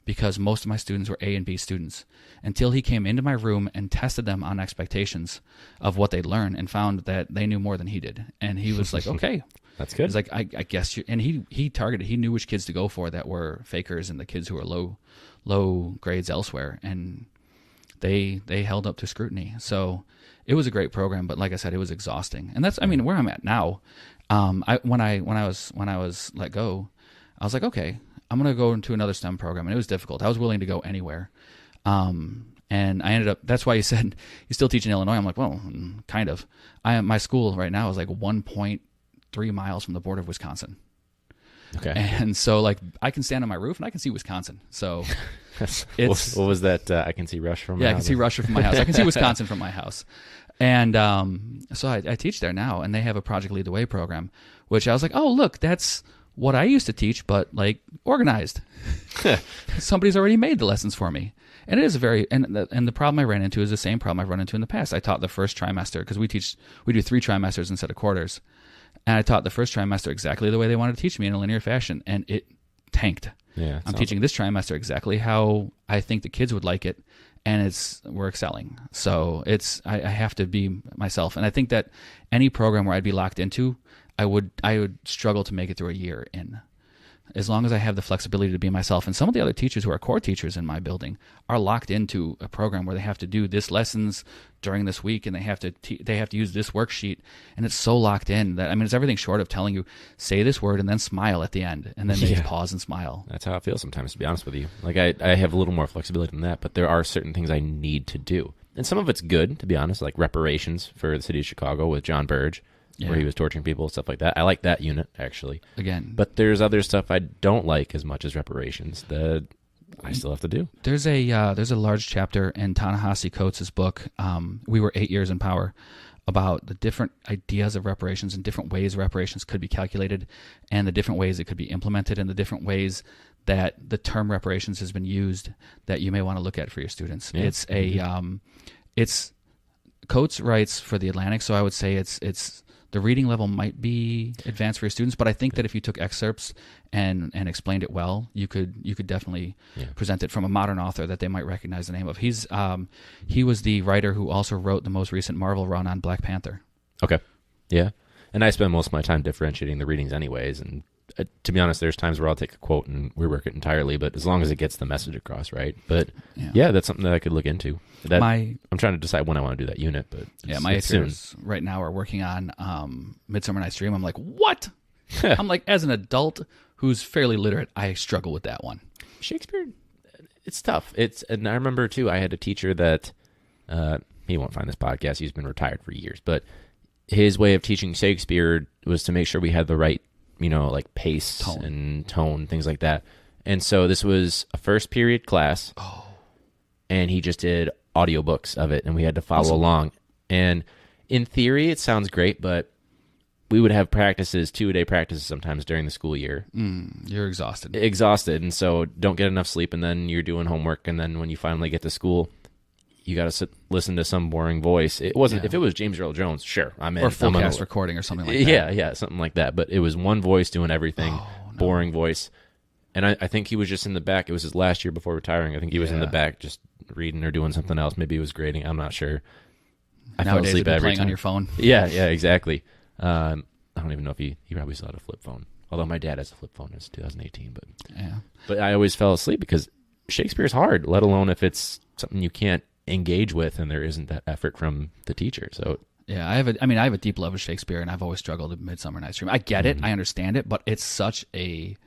because most of my students were A and B students until he came into my room and tested them on expectations of what they'd learn and found that they knew more than he did. And he was like, okay. That's good. He's like, I guess you, and he targeted, he knew which kids to go for that were fakers and the kids who were low grades elsewhere. And they held up to scrutiny. So it was a great program, but like I said, it was exhausting. And that's, I mean, where I'm at now. When I was let go, I was like, okay, I'm going to go into another STEM program. And it was difficult. I was willing to go anywhere. And I ended up, that's why you said you still teach in Illinois. I'm like, well, kind of. My school right now is like 1.3 miles from the border of Wisconsin. Okay. And so like I can stand on my roof and I can see Wisconsin. So it's, what was that? I can see Rush from my yeah, house. I can see Russia from my house. I can see Wisconsin from my house. And so I teach there now, and they have a Project Lead the Way program, which I was like, oh, look, that's what I used to teach, but like organized. Somebody's already made the lessons for me. And it is and the problem I ran into is the same problem I've run into in the past. I taught the first trimester, because we do 3 trimesters instead of quarters. And I taught the first trimester exactly the way they wanted to teach me in a linear fashion, and it tanked. Yeah, I'm teaching this trimester exactly how I think the kids would like it, and we're excelling. So I have to be myself, and I think that any program where I'd be locked into, I would struggle to make it through a year in. As long as I have the flexibility to be myself. And some of the other teachers who are core teachers in my building are locked into a program where they have to do this lessons during this week, and they have to use this worksheet, and it's so locked in that, I mean, it's everything short of telling you, say this word and then smile at the end, and then they just pause and smile. That's how it feels sometimes, to be honest with you. Like I have a little more flexibility than that, but there are certain things I need to do. And some of it's good, to be honest, like reparations for the city of Chicago with John Burge. Yeah. Where he was torturing people, stuff like that. I like that unit, actually. Again. But there's other stuff I don't like as much as reparations that I still have to do. There's a large chapter in Ta-Nehisi Coates' book, We Were 8 Years in Power, about the different ideas of reparations and different ways reparations could be calculated, and the different ways it could be implemented, and the different ways that the term reparations has been used that you may want to look at for your students. Yeah. It's Coates writes for The Atlantic, so I would say it's the reading level might be advanced for your students, but I think that if you took excerpts and explained it well, you could definitely present it from a modern author that they might recognize the name of. He was the writer who also wrote the most recent Marvel run on Black Panther. Okay. Yeah. And I spend most of my time differentiating the readings anyways, and to be honest, there's times where I'll take a quote and rework it entirely, but as long as it gets the message across, right? But yeah that's something that I could look into. I'm trying to decide when I want to do that unit, but my editors right now are working on Midsummer Night's Dream. I'm like, what? I'm like, as an adult who's fairly literate, I struggle with that one. Shakespeare, it's tough. And I remember too, I had a teacher that he won't find this podcast. He's been retired for years, but his way of teaching Shakespeare was to make sure we had the right, like pace and tone, things like that. And so this was a first period class, and he just did audiobooks of it, and we had to follow along. And in theory, it sounds great, but we would have practices, 2-a-day practices sometimes during the school year. You're exhausted. And so don't get enough sleep, and then you're doing homework, and then when you finally get to school, you got to listen to some boring voice. It wasn't if it was James Earl Jones, sure, I'm in. Or full cast recording or something like that. Yeah, something like that. But it was one voice doing everything, boring voice. And I think he was just in the back. It was his last year before retiring. I think he was in the back just reading or doing something else. Maybe he was grading. I'm not sure. I fell asleep every playing time. On your phone. Yeah, exactly. I don't even know if he probably still had a flip phone. Although my dad has a flip phone. It's 2018. But I always fell asleep because Shakespeare's hard, let alone if it's something you can't engage with and there isn't that effort from the teacher. So yeah, I have a deep love of Shakespeare, and I've always struggled with Midsummer Night's Dream. I get it, I understand it, but it is such a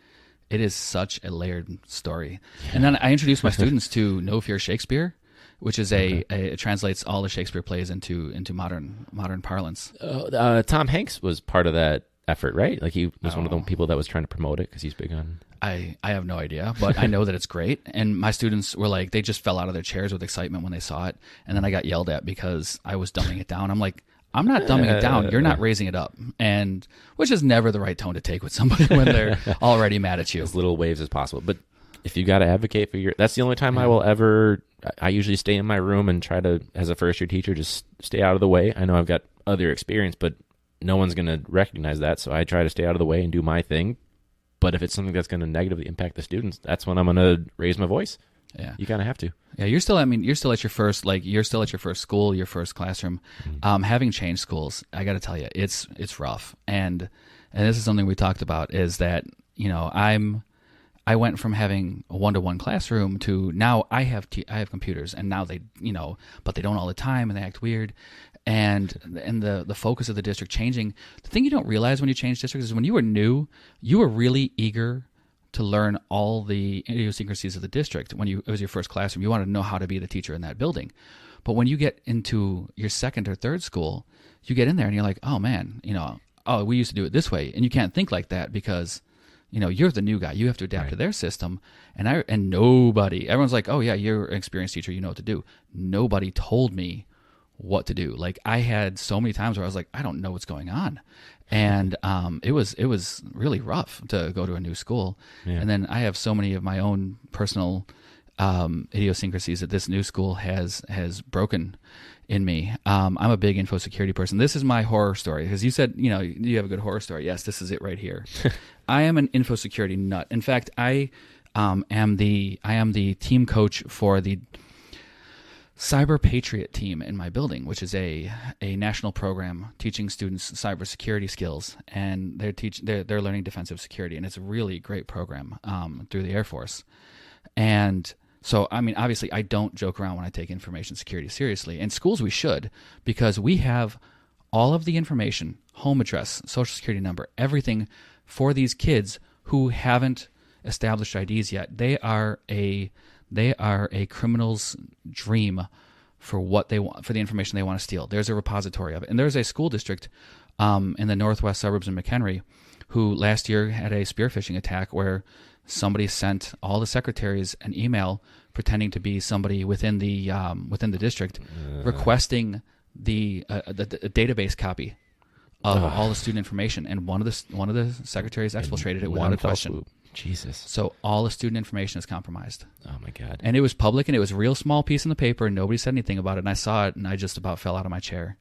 layered story. Yeah. And then I introduced my students to No Fear Shakespeare, which is it translates all the Shakespeare plays into modern parlance. Tom Hanks was part of that effort, right? Like he was one of the people that was trying to promote it because he's big on. I have no idea, but I know that it's great. And my students were like, they just fell out of their chairs with excitement when they saw it. And then I got yelled at because I was dumbing it down. I'm like, I'm not dumbing it down. You're not raising it up. And which is never the right tone to take with somebody when they're already mad at you. As little waves as possible. But if you got to advocate for that's the only time I will ever, I usually stay in my room and try to, as a first year teacher, just stay out of the way. I know I've got other experience, but no one's going to recognize that. So I try to stay out of the way and do my thing. But if it's something that's going to negatively impact the students, that's when I'm going to raise my voice. Yeah. You kind of have to. Yeah, you're still at your first school, your first classroom. Having changed schools, I got to tell you, it's rough. And this is something we talked about, is that, I went from having a one-to-one classroom to now I have computers, and now they, but they don't all the time, and they act weird. And the focus of the district changing. The thing you don't realize when you change districts is when you were new, you were really eager to learn all the idiosyncrasies of the district. When it was your first classroom, you wanted to know how to be the teacher in that building. But when you get into your second or third school, you get in there and you're like, oh man, we used to do it this way. And you can't think like that because, you're the new guy. You have to adapt to their system. And everyone's like, oh yeah, you're an experienced teacher. You know what to do. Nobody told me what to do. Like, I had so many times where I was like, I don't know what's going on. And it was really rough to go to a new school. Yeah. And then I have so many of my own personal idiosyncrasies that this new school has broken in me. I'm a big info security person. This is my horror story, because you said, you have a good horror story. Yes, this is it right here. I am an info security nut. In fact, I am the team coach for the Cyber Patriot team in my building, which is a national program teaching students cybersecurity skills, and they're learning defensive security, and it's a really great program through the Air Force. And so, obviously, I don't joke around when I take information security seriously. In schools, we should, because we have all of the information, home address, social security number, everything for these kids who haven't established IDs yet. They are a criminal's dream for what they want, for the information they want to steal. There's a repository of it. And there's a school district in the northwest suburbs of McHenry who last year had a spear phishing attack where somebody sent all the secretaries an email pretending to be somebody within the district, requesting the database copy of all the student information. And one of the secretaries exfiltrated it without a question. Swoop. Jesus. So all the student information is compromised. Oh my God. And it was public, and it was a real small piece in the paper, and nobody said anything about it. And I saw it, and I just about fell out of my chair.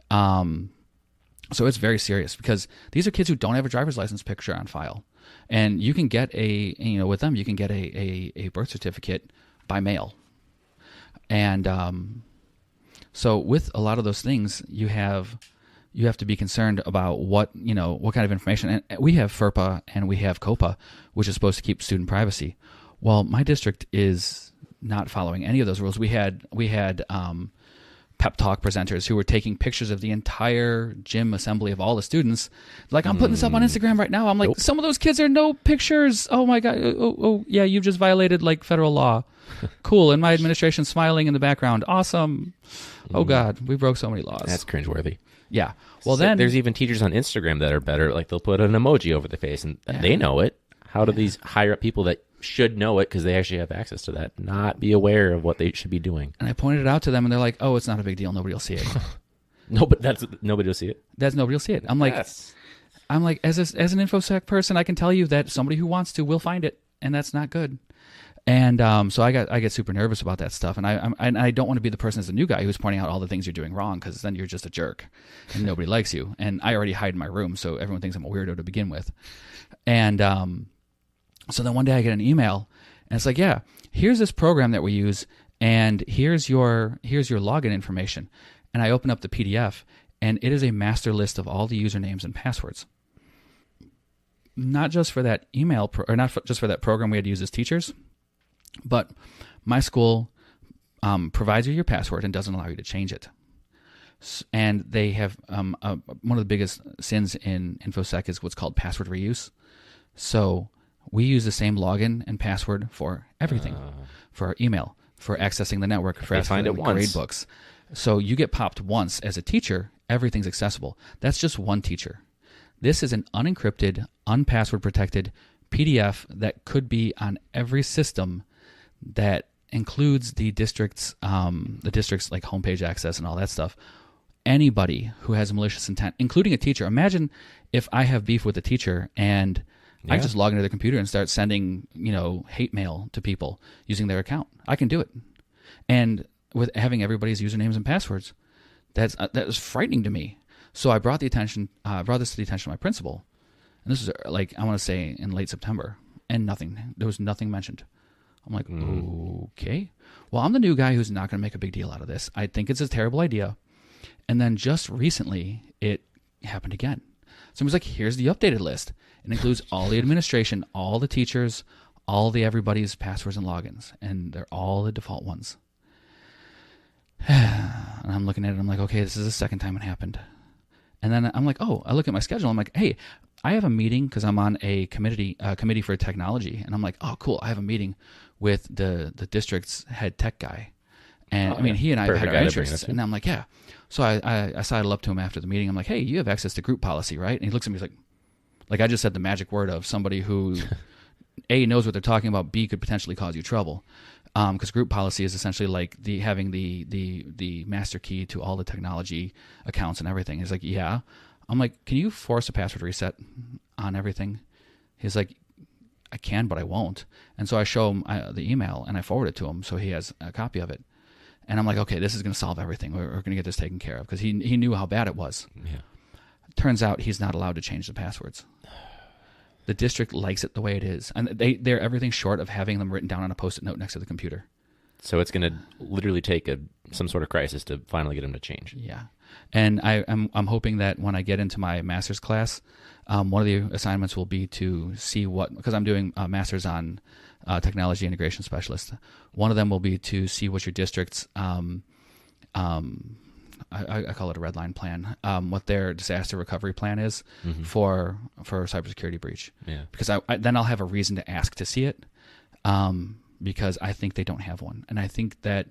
So it's very serious, because these are kids who don't have a driver's license picture on file. And you can get with them, you can get a birth certificate by mail. And so with a lot of those things, you have to be concerned about what kind of information. And we have FERPA and we have COPA, which is supposed to keep student privacy. Well, my district is not following any of those rules. We had pep talk presenters who were taking pictures of the entire gym assembly of all the students. Like, I'm putting this up on Instagram right now. I'm like, Some of those kids are no pictures. Oh my God. Oh yeah, you've just violated federal law. Cool. And my administration's smiling in the background. Awesome. Oh God, we broke so many laws. That's cringeworthy. Yeah. Well, then there's even teachers on Instagram that are better. Like, they'll put an emoji over the face, and they know it. How do these higher up people that should know it because they actually have access to that not be aware of what they should be doing? And I pointed it out to them, and they're like, "Oh, it's not a big deal. Nobody will see it." No, but nobody will see it. Nobody will see it. I'm like, as an InfoSec person, I can tell you that somebody who wants to will find it, and that's not good. And so I get super nervous about that stuff, and I don't want to be the person as a new guy who's pointing out all the things you're doing wrong, because then you're just a jerk, and nobody likes you. And I already hide in my room, so everyone thinks I'm a weirdo to begin with. And so then one day I get an email, and it's like, yeah, here's this program that we use, and here's your login information. And I open up the PDF, and it is a master list of all the usernames and passwords. Not just for that email, just for that program we had to use as teachers, but my school provides you your password and doesn't allow you to change it. And they have one of the biggest sins in InfoSec is what's called password reuse. So we use the same login and password for everything, for our email, for accessing the network, for accessing grade books. So you get popped once as a teacher, everything's accessible. That's just one teacher. This is an unencrypted, unpassword protected PDF that could be on every system that includes the district's like homepage access and all that stuff. anybody who has malicious intent, including a teacher. Imagine if I have beef with a teacher and I just log into their computer and start sending, hate mail to people using their account. I can do it. And with having everybody's usernames and passwords, that was frightening to me. So I brought this to the attention of my principal. And this is I want to say in late September, and there was nothing mentioned. I'm like, okay. Well, I'm the new guy who's not going to make a big deal out of this. I think it's a terrible idea. And then just recently, it happened again. Someone's like, here's the updated list. It includes all the administration, all the teachers, all the everybody's passwords and logins. And they're all the default ones. And I'm looking at it, I'm like, okay, this is the second time it happened. And then I'm like, I look at my schedule. I'm like, hey, I have a meeting because I'm on a committee for technology. And I'm like, oh, cool. I have a meeting with the district's head tech guy. And he and I have had our interests. And I'm like, yeah. So I sidled up to him after the meeting. I'm like, hey, you have access to group policy, right? And he looks at me, he's like I just said the magic word of somebody who A, knows what they're talking about, B, could potentially cause you trouble. Because group policy is essentially like having the master key to all the technology accounts and everything. He's like, yeah. I'm like, can you force a password reset on everything? He's like, I can, but I won't. And so I show him the email and I forward it to him so he has a copy of it. And I'm like, okay, this is going to solve everything. We're going to get this taken care of because he knew how bad it was. Yeah. Turns out he's not allowed to change the passwords. The district likes it the way it is. And they're everything short of having them written down on a Post-it note next to the computer. So it's going to literally take some sort of crisis to finally get them to change. Yeah. And I'm hoping that when I get into my master's class, one of the assignments will be to see because I'm doing a master's on technology integration specialist. One of them will be to see what your district's I call it a red line plan, what their disaster recovery plan is for cybersecurity breach. Yeah. Because then I'll have a reason to ask to see it, because I think they don't have one. And I think that,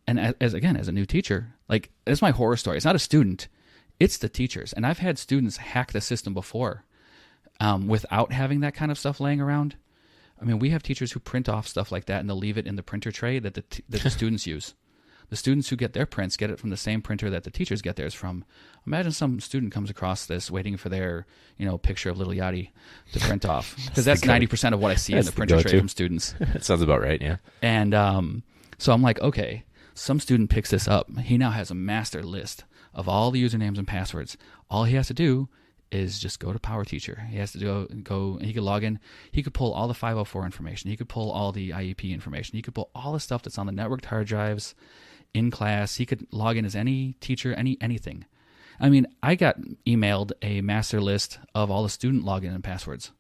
and as a new teacher, it's my horror story. It's not a student, it's the teachers. And I've had students hack the system before without having that kind of stuff laying around. I mean, we have teachers who print off stuff like that and they'll leave it in the printer tray that the students use. The students who get their prints get it from the same printer that the teachers get theirs from. Imagine some student comes across this waiting for their, picture of Little Yachty to print off. Because that's 90% of what I see in the printer tray from students. That sounds about right, yeah. And so I'm like, okay, some student picks this up. He now has a master list of all the usernames and passwords. All he has to do is just go to Power Teacher. He has to go, and he could log in. He could pull all the 504 information. He could pull all the IEP information. He could pull all the stuff that's on the networked hard drives in class. He could log in as any teacher, anything. I mean, I got emailed a master list of all the student login and passwords.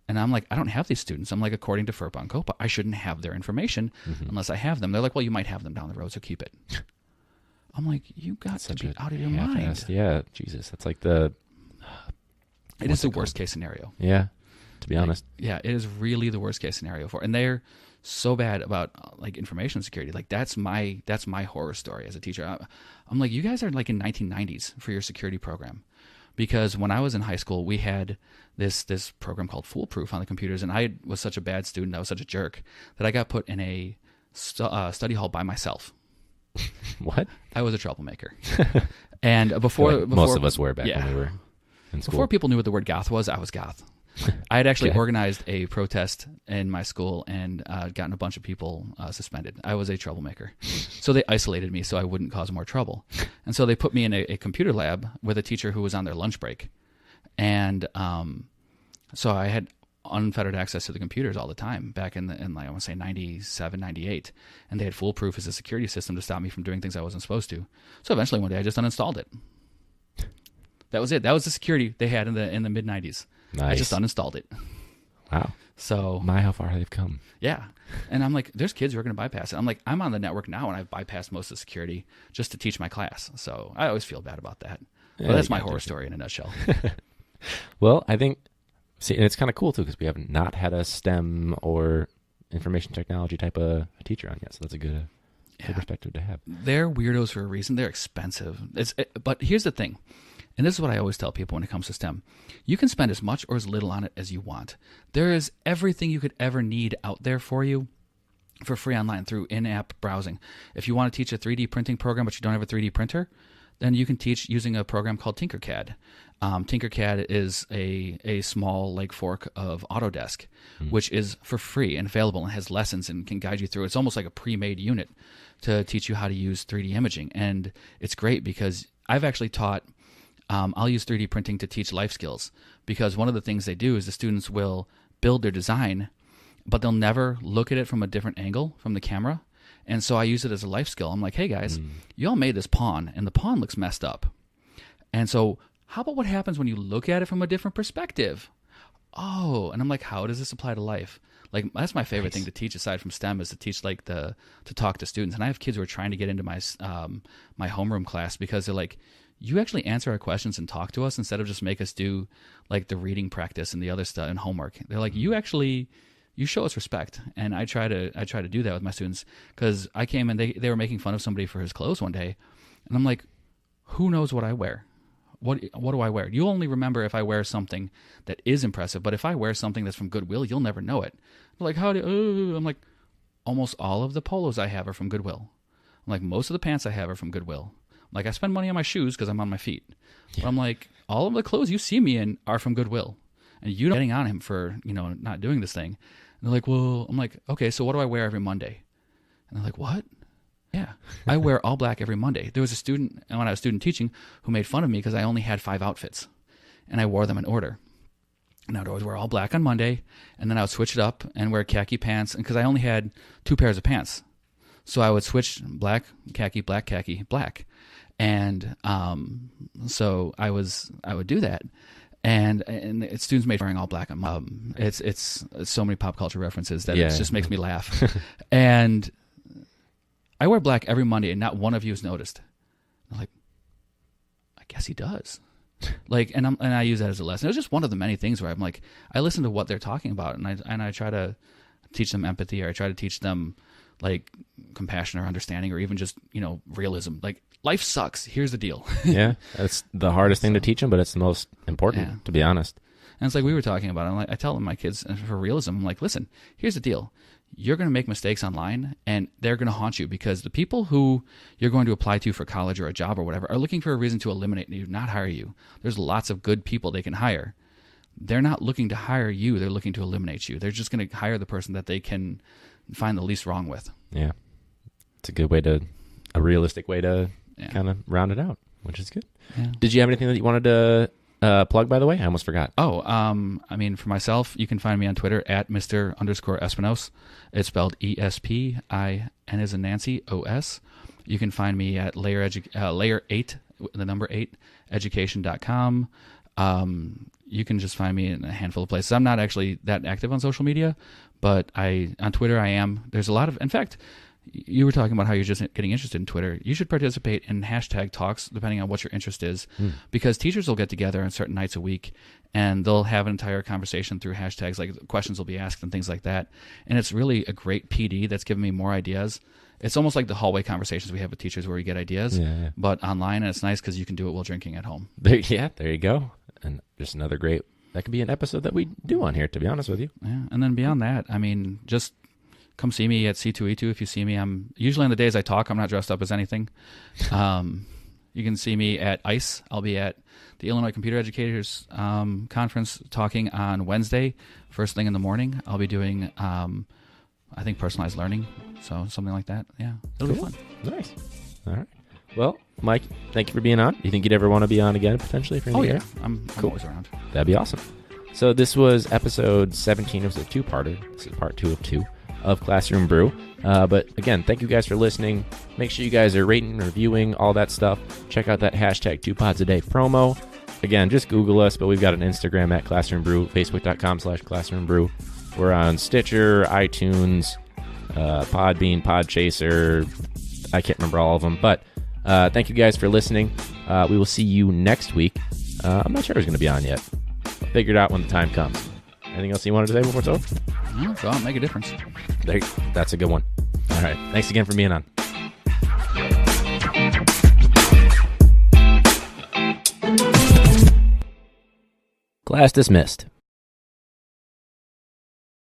And I'm like, I don't have these students. I'm like, according to FERPA and COPA, I shouldn't have their information unless I have them. They're like, well, you might have them down the road, so keep it. I'm like, you got to be out of your mind. Yeah, Jesus. That's like it is the worst case scenario. Yeah, to be honest. Yeah, it is really the worst case scenario and they're so bad about information security. That's my horror story as a teacher. I'm like, you guys are in 1990s for your security program, because when I was in high school, we had this program called Foolproof on the computers, and I was such a bad student, I was such a jerk that I got put in a study hall by myself. What? I was a troublemaker. And before most of us were back when we were in school. Before people knew what the word goth was, I was goth. I had actually organized a protest in my school and gotten a bunch of people suspended. I was a troublemaker. So they isolated me so I wouldn't cause more trouble. And so they put me in a computer lab with a teacher who was on their lunch break. And so I had unfettered access to the computers all the time back in I want to say 97, 98. And they had Foolproof as a security system to stop me from doing things I wasn't supposed to. So eventually one day I just uninstalled it. That was it. That was the security they had in the mid-90s. Nice. I just uninstalled it. Wow. So how far they've come. Yeah. And I'm like, there's kids who are going to bypass it. I'm like, I'm on the network now and I've bypassed most of the security just to teach my class. So I always feel bad about that. Yeah, but that's my horror story in a nutshell. Well, I think, and it's kind of cool too, because we have not had a STEM or information technology type of teacher on yet. So that's a good perspective to have. They're weirdos for a reason. They're expensive. But here's the thing. And this is what I always tell people when it comes to STEM. You can spend as much or as little on it as you want. There is everything you could ever need out there for you for free online through in-app browsing. If you want to teach a 3D printing program but you don't have a 3D printer, then you can teach using a program called Tinkercad. Tinkercad is a small like fork of Autodesk, which is for free and available and has lessons and can guide you through. It's almost like a pre-made unit to teach you how to use 3D imaging. And it's great because I've actually taught, I'll use 3D printing to teach life skills, because one of the things they do is the students will build their design, but they'll never look at it from a different angle from the camera. And so I use it as a life skill. I'm like, hey guys, you all made this pawn and the pawn looks messed up. And so how about what happens when you look at it from a different perspective? Oh, and I'm like, how does this apply to life? Like, that's my favorite thing to teach aside from STEM, is to teach to talk to students. And I have kids who are trying to get into my my homeroom class because they're like, you actually answer our questions and talk to us instead of just make us do like the reading practice and the other stuff and homework. They're like, you show us respect. And I try to do that with my students, because I came and they were making fun of somebody for his clothes one day. And I'm like, who knows what I wear? What do I wear? You'll only remember if I wear something that is impressive, but if I wear something that's from Goodwill, you'll never know it. They're like, I'm like, almost all of the polos I have are from Goodwill. I'm like, most of the pants I have are from Goodwill. Like, I spend money on my shoes because I'm on my feet. Yeah. But I'm like, all of the clothes you see me in are from Goodwill. And you don't getting on him for, not doing this thing. And they're like, well, I'm like, okay, so what do I wear every Monday? And they're like, what? Yeah, I wear all black every Monday. There was a student, and when I was student teaching, who made fun of me because I only had 5 outfits, and I wore them in order. And I would always wear all black on Monday, and then I would switch it up and wear khaki pants, and because I only had 2 pairs of pants, so I would switch black, khaki, black, and so I would do that, and students made wearing all black. It's so many pop culture references that it just makes me laugh, and I wear black every Monday, and not one of you has noticed. I'm like, I guess he does. Like, and I use that as a lesson. It was just one of the many things where I'm like, I listen to what they're talking about, and I try to teach them empathy, or I try to teach them like compassion or understanding, or even just realism. Like, life sucks. Here's the deal. Yeah, that's the hardest thing to teach them, but it's the most important, to be honest. And it's like we were talking about. I'm like, I tell them, my kids, for realism, I'm like, listen, here's the deal. You're going to make mistakes online, and they're going to haunt you, because the people who you're going to apply to for college or a job or whatever are looking for a reason to eliminate you, not hire you. There's lots of good people they can hire. They're not looking to hire you. They're looking to eliminate you. They're just going to hire the person that they can find the least wrong with. Yeah. It's a realistic way to kind of round it out, which is good. Yeah. Did you have anything that you wanted to plug, by the way? I almost forgot. For myself, you can find me on Twitter at Mr_Espinos. It's spelled ESPIN as in Nancy, OS. You can find me at layer 8, the number 8, education.com. You can just find me in a handful of places. I'm not actually that active on social media, but on Twitter I am. There's a lot of, in fact, you were talking about how you're just getting interested in Twitter. You should participate in hashtag talks, depending on what your interest is, because teachers will get together on certain nights a week, and they'll have an entire conversation through hashtags, like questions will be asked and things like that. And it's really a great PD that's given me more ideas. It's almost like the hallway conversations we have with teachers where we get ideas, but online, and it's nice because you can do it while drinking at home. There you go. And just another that could be an episode that we do on here, to be honest with you. Yeah, and then beyond that, just come see me at C2E2 if you see me. I'm usually on the days I talk, I'm not dressed up as anything. You can see me at ICE. I'll be at the Illinois Computer Educators Conference talking on Wednesday, first thing in the morning. I'll be doing, I think, personalized learning, so something like that. Yeah, it'll be fun. Nice. All right. Well, Mike, thank you for being on. You think you'd ever want to be on again, potentially? I'm always around. That'd be awesome. So this was episode 17. It was a 2-parter. This is part 2 of 2 of Classroom Brew. But again, thank you guys for listening. Make sure you guys are rating, reviewing, all that stuff. Check out that hashtag 2pods-a-day promo. Again, just Google us, but we've got an Instagram at Classroom Brew, Facebook.com/Classroom Brew. We're on Stitcher, iTunes, Podbean, Podchaser. I can't remember all of them, but thank you guys for listening. We will see you next week. I'm not sure who's going to be on yet. Figure it out when the time comes. Anything else you wanted to say before it's over? No, go out and make a difference. That's a good one. All right. Thanks again for being on. Class dismissed.